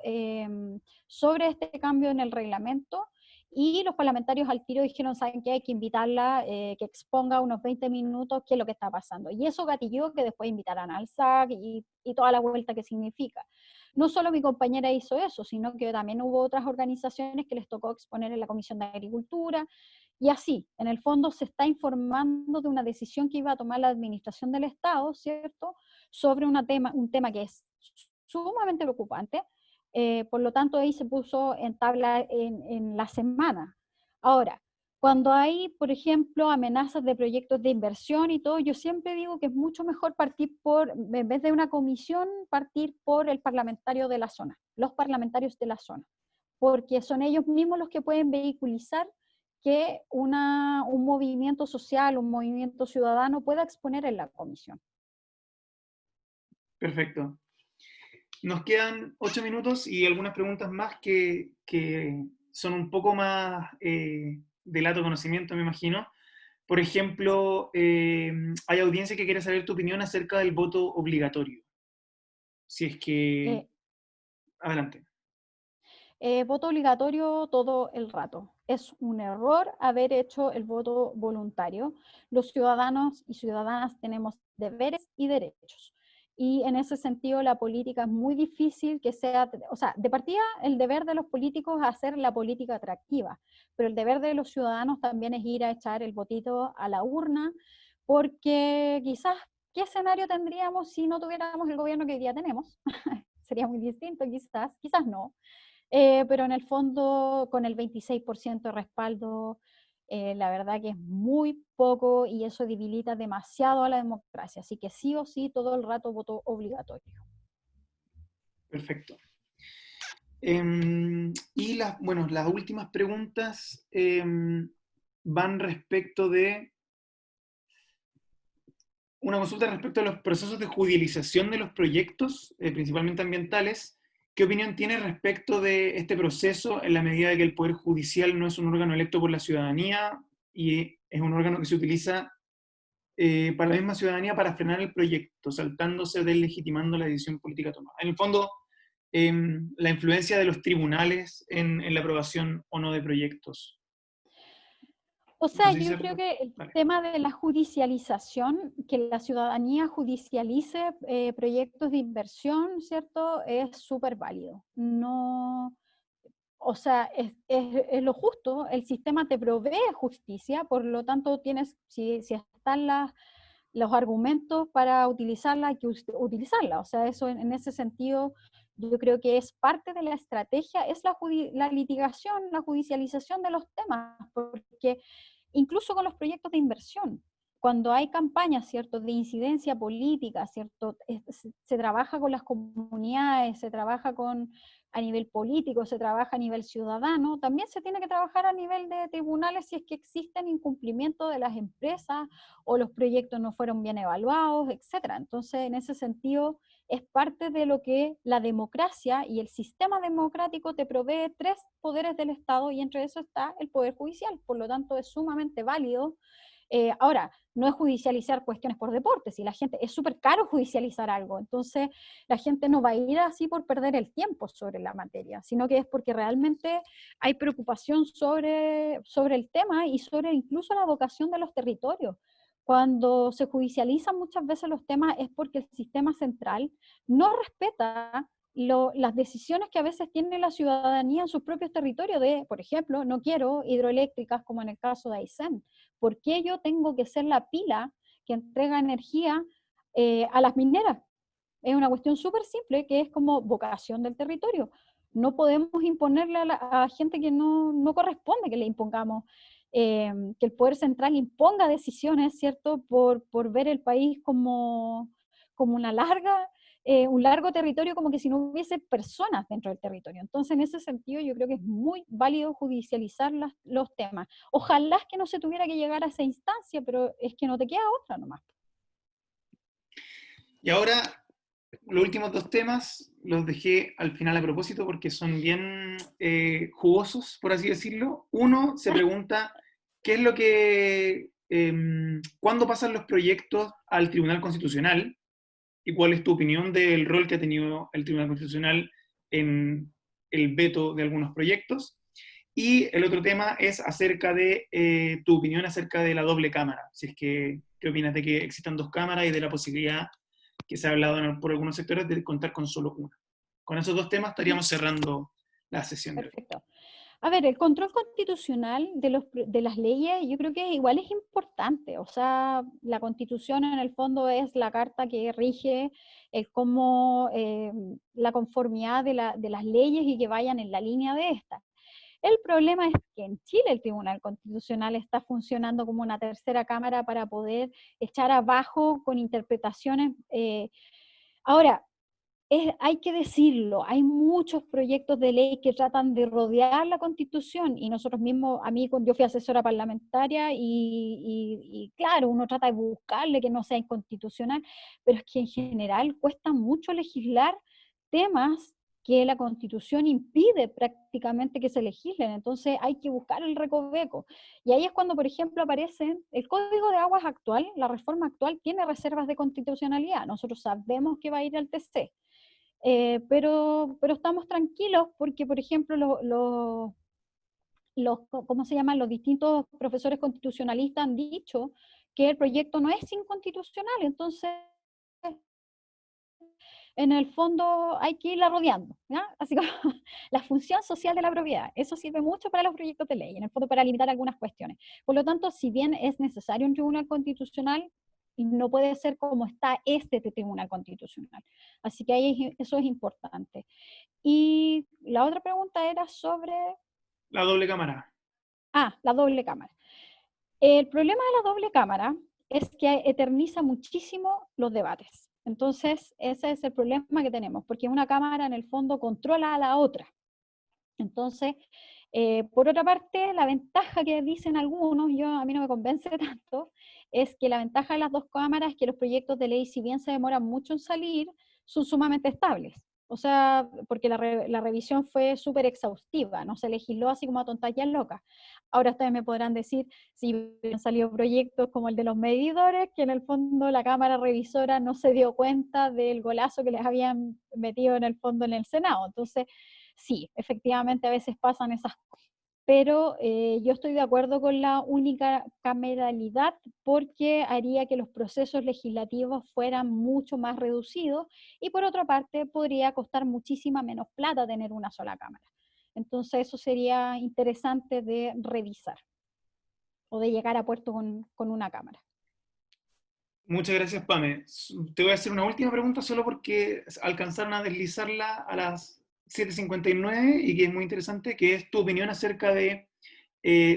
sobre este cambio en el reglamento, y los parlamentarios al tiro dijeron, ¿saben qué? Hay que invitarla, que exponga unos 20 minutos qué es lo que está pasando. Y eso gatilló que después invitaran al SAC y toda la vuelta que significa. No solo mi compañera hizo eso, sino que también hubo otras organizaciones que les tocó exponer en la Comisión de Agricultura, y así, en el fondo se está informando de una decisión que iba a tomar la administración del Estado, ¿cierto?, sobre un tema que es sumamente preocupante. Por lo tanto, ahí se puso en tabla en la semana. Ahora, cuando hay, por ejemplo, amenazas de proyectos de inversión y todo, yo siempre digo que es mucho mejor partir por, en vez de una comisión, partir por el parlamentario de la zona, los parlamentarios de la zona, porque son ellos mismos los que pueden vehiculizar que un movimiento social, un movimiento ciudadano pueda exponer en la comisión. Perfecto. Nos quedan 8 minutos y algunas preguntas más que son un poco más de lato conocimiento, me imagino. Por ejemplo, hay audiencia que quiere saber tu opinión acerca del voto obligatorio. Si es que... Adelante. Voto obligatorio todo el rato. Es un error haber hecho el voto voluntario. Los ciudadanos y ciudadanas tenemos deberes y derechos. Y en ese sentido la política es muy difícil que sea, o sea, de partida el deber de los políticos es hacer la política atractiva, pero el deber de los ciudadanos también es ir a echar el votito a la urna, porque quizás, ¿qué escenario tendríamos si no tuviéramos el gobierno que hoy día tenemos? Sería muy distinto, quizás no. Pero en el fondo, con el 26% de respaldo, la verdad que es muy poco y eso debilita demasiado a la democracia. Así que sí o sí, todo el rato voto obligatorio. Perfecto. Y las últimas preguntas van respecto de una consulta respecto a los procesos de judicialización de los proyectos, principalmente ambientales. ¿Qué opinión tiene respecto de este proceso en la medida de que el Poder Judicial no es un órgano electo por la ciudadanía y es un órgano que se utiliza para la misma ciudadanía para frenar el proyecto, saltándose o deslegitimando la decisión política tomada? En el fondo, la influencia de los tribunales en la aprobación o no de proyectos. O sea, No sé si yo creo que el vale. tema de la judicialización, que la ciudadanía judicialice proyectos de inversión, ¿cierto?, es súper válido. No, o sea, es lo justo, el sistema te provee justicia, por lo tanto tienes, si están los argumentos para utilizarla, hay que utilizarla. O sea, eso en ese sentido yo creo que es parte de la estrategia, es la litigación, la judicialización de los temas, porque incluso con los proyectos de inversión, cuando hay campañas, ¿cierto?, de incidencia política, ¿cierto?, se trabaja con las comunidades, se trabaja a nivel político, se trabaja a nivel ciudadano, también se tiene que trabajar a nivel de tribunales si es que existen incumplimientos de las empresas o los proyectos no fueron bien evaluados, etc. Entonces, en ese sentido, es parte de lo que la democracia y el sistema democrático te provee 3 poderes del Estado y entre eso está el Poder Judicial. Por lo tanto, es sumamente válido. Ahora, no es judicializar cuestiones por deporte, si la gente, es súper caro judicializar algo, entonces la gente no va a ir así por perder el tiempo sobre la materia, sino que es porque realmente hay preocupación sobre el tema y sobre incluso la vocación de los territorios. Cuando se judicializan muchas veces los temas es porque el sistema central no respeta las decisiones que a veces tiene la ciudadanía en sus propios territorios de, por ejemplo, no quiero hidroeléctricas como en el caso de Aysén. ¿Por qué yo tengo que ser la pila que entrega energía a las mineras? Es una cuestión súper simple que es como vocación del territorio. No podemos imponerle a gente que no corresponde que le impongamos, que el poder central imponga decisiones, ¿cierto?, por ver el país como una un largo territorio, como que si no hubiese personas dentro del territorio. Entonces, en ese sentido, yo creo que es muy válido judicializar los temas. Ojalá que no se tuviera que llegar a esa instancia, pero es que no te queda otra nomás. Y ahora, los últimos 2 temas los dejé al final a propósito porque son bien jugosos, por así decirlo. Uno se pregunta, ¿qué es lo que ¿cuándo pasan los proyectos al Tribunal Constitucional? ¿Y cuál es tu opinión del rol que ha tenido el Tribunal Constitucional en el veto de algunos proyectos? Y el otro tema es acerca de tu opinión acerca de la doble cámara. Si es que, ¿qué opinas de que existan dos cámaras y de la posibilidad que se ha hablado por algunos sectores de contar con solo una? Con esos dos temas estaríamos cerrando la sesión de hoy. Perfecto. A ver, el control constitucional de las leyes yo creo que igual es importante. O sea, la Constitución en el fondo es la carta que rige el cómo, la conformidad de las leyes y que vayan en la línea de estas. El problema es que en Chile el Tribunal Constitucional está funcionando como una tercera cámara para poder echar abajo con interpretaciones. Ahora, hay que decirlo, hay muchos proyectos de ley que tratan de rodear la Constitución y nosotros mismos, yo fui asesora parlamentaria y claro, uno trata de buscarle que no sea inconstitucional, pero es que en general cuesta mucho legislar temas que la Constitución impide prácticamente que se legislen, entonces hay que buscar el recoveco. Y ahí es cuando, por ejemplo, aparece el Código de Aguas actual, la reforma actual tiene reservas de constitucionalidad, nosotros sabemos que va a ir al TC. Pero estamos tranquilos porque, por ejemplo, ¿cómo se llaman? Los distintos profesores constitucionalistas han dicho que el proyecto no es inconstitucional, entonces en el fondo hay que irla rodeando, ¿ya? Así como la función social de la propiedad, eso sirve mucho para los proyectos de ley, en el fondo para limitar algunas cuestiones. Por lo tanto, si bien es necesario un tribunal constitucional, no puede ser como está este tribunal constitucional. Así que ahí eso es importante. Y la otra pregunta era sobre... La doble cámara. La doble cámara. El problema de la doble cámara es que eterniza muchísimo los debates. Entonces, ese es el problema que tenemos, porque una cámara en el fondo controla a la otra. Entonces, por otra parte, la ventaja que dicen algunos, a mí no me convence tanto, es que la ventaja de las dos cámaras es que los proyectos de ley, si bien se demoran mucho en salir, son sumamente estables. O sea, porque la revisión fue súper exhaustiva, no se legisló así como a tontallas locas. Ahora ustedes me podrán decir si han salido proyectos como el de los medidores, que en el fondo la Cámara Revisora no se dio cuenta del golazo que les habían metido en el fondo en el Senado. Entonces, sí, efectivamente a veces pasan esas cosas, pero yo estoy de acuerdo con la única cameralidad porque haría que los procesos legislativos fueran mucho más reducidos y por otra parte podría costar muchísima menos plata tener una sola cámara. Entonces eso sería interesante de revisar o de llegar a puerto con una cámara. Muchas gracias, Pame. Te voy a hacer una última pregunta solo porque alcanzaron a deslizarla a las 7:59 y que es muy interesante, que es tu opinión acerca de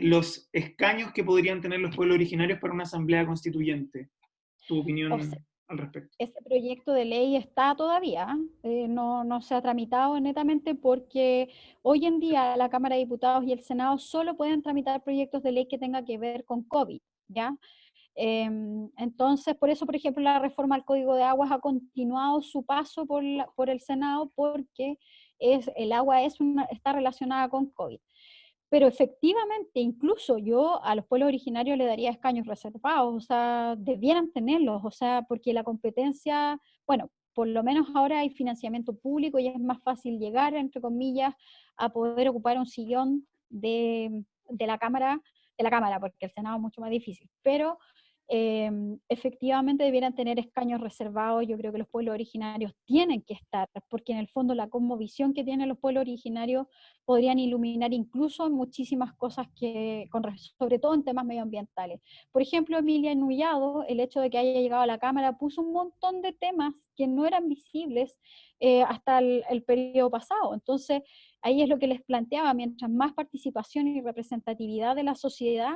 los escaños que podrían tener los pueblos originarios para una asamblea constituyente. Tu O sea, opinión al respecto. ese proyecto de ley está todavía, no se ha tramitado netamente porque hoy en día la Cámara de Diputados y el Senado solo pueden tramitar proyectos de ley que tengan que ver con COVID, ¿ya? Entonces, por eso, por ejemplo, la reforma al Código de Aguas ha continuado su paso por el Senado porque el agua está relacionada con COVID. Pero efectivamente, incluso yo a los pueblos originarios le daría escaños reservados, o sea, debieran tenerlos, o sea, porque la competencia, bueno, por lo menos ahora hay financiamiento público y es más fácil llegar, entre comillas, a poder ocupar un sillón de la Cámara, porque el Senado es mucho más difícil. Pero efectivamente debieran tener escaños reservados. Yo creo que los pueblos originarios tienen que estar, porque en el fondo la cosmovisión que tienen los pueblos originarios podrían iluminar incluso muchísimas cosas sobre todo en temas medioambientales. Por ejemplo, Emilia Nullado, el hecho de que haya llegado a la Cámara, puso un montón de temas que no eran visibles hasta el periodo pasado. Entonces, ahí es lo que les planteaba, mientras más participación y representatividad de la sociedad,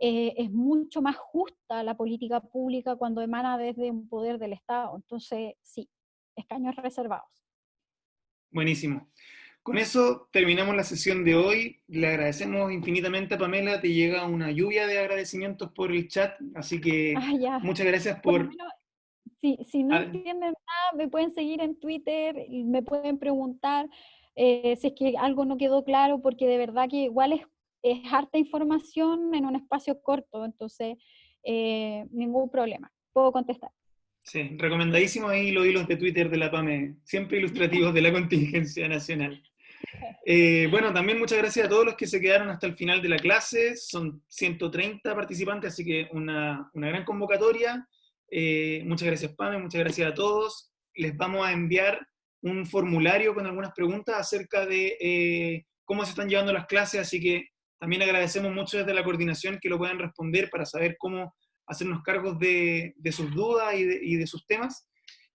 es mucho más justa la política pública cuando emana desde un poder del Estado. Entonces, sí, escaños reservados. Buenísimo. Con eso terminamos la sesión de hoy. Le agradecemos infinitamente a Pamela. Te llega una lluvia de agradecimientos por el chat, así que Ya. muchas gracias Por lo por... menos, si no entienden nada, me pueden seguir en Twitter, y me pueden preguntar si es que algo no quedó claro, porque de verdad que igual es harta información en un espacio corto, entonces ningún problema, puedo contestar. Sí, recomendadísimo ahí los hilos de Twitter de la PAME, siempre ilustrativos de la contingencia nacional. Bueno, también muchas gracias a todos los que se quedaron hasta el final de la clase. Son 130 participantes, así que una gran convocatoria. Muchas gracias, Pame, muchas gracias a todos. Les vamos a enviar un formulario con algunas preguntas acerca de cómo se están llevando las clases, así que también agradecemos mucho desde la coordinación que lo puedan responder para saber cómo hacernos cargos de sus dudas y de sus temas.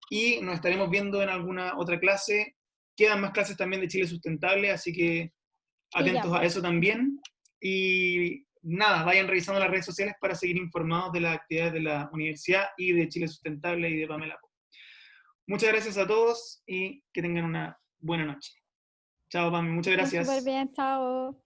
Y nos estaremos viendo en alguna otra clase. Quedan más clases también de Chile Sustentable, así que atentos a eso también. Y nada, vayan revisando las redes sociales para seguir informados de las actividades de la universidad y de Chile Sustentable y de Pamela. Muchas gracias a todos y que tengan una buena noche. Chao, Pame, muchas gracias. Súper bien, chao.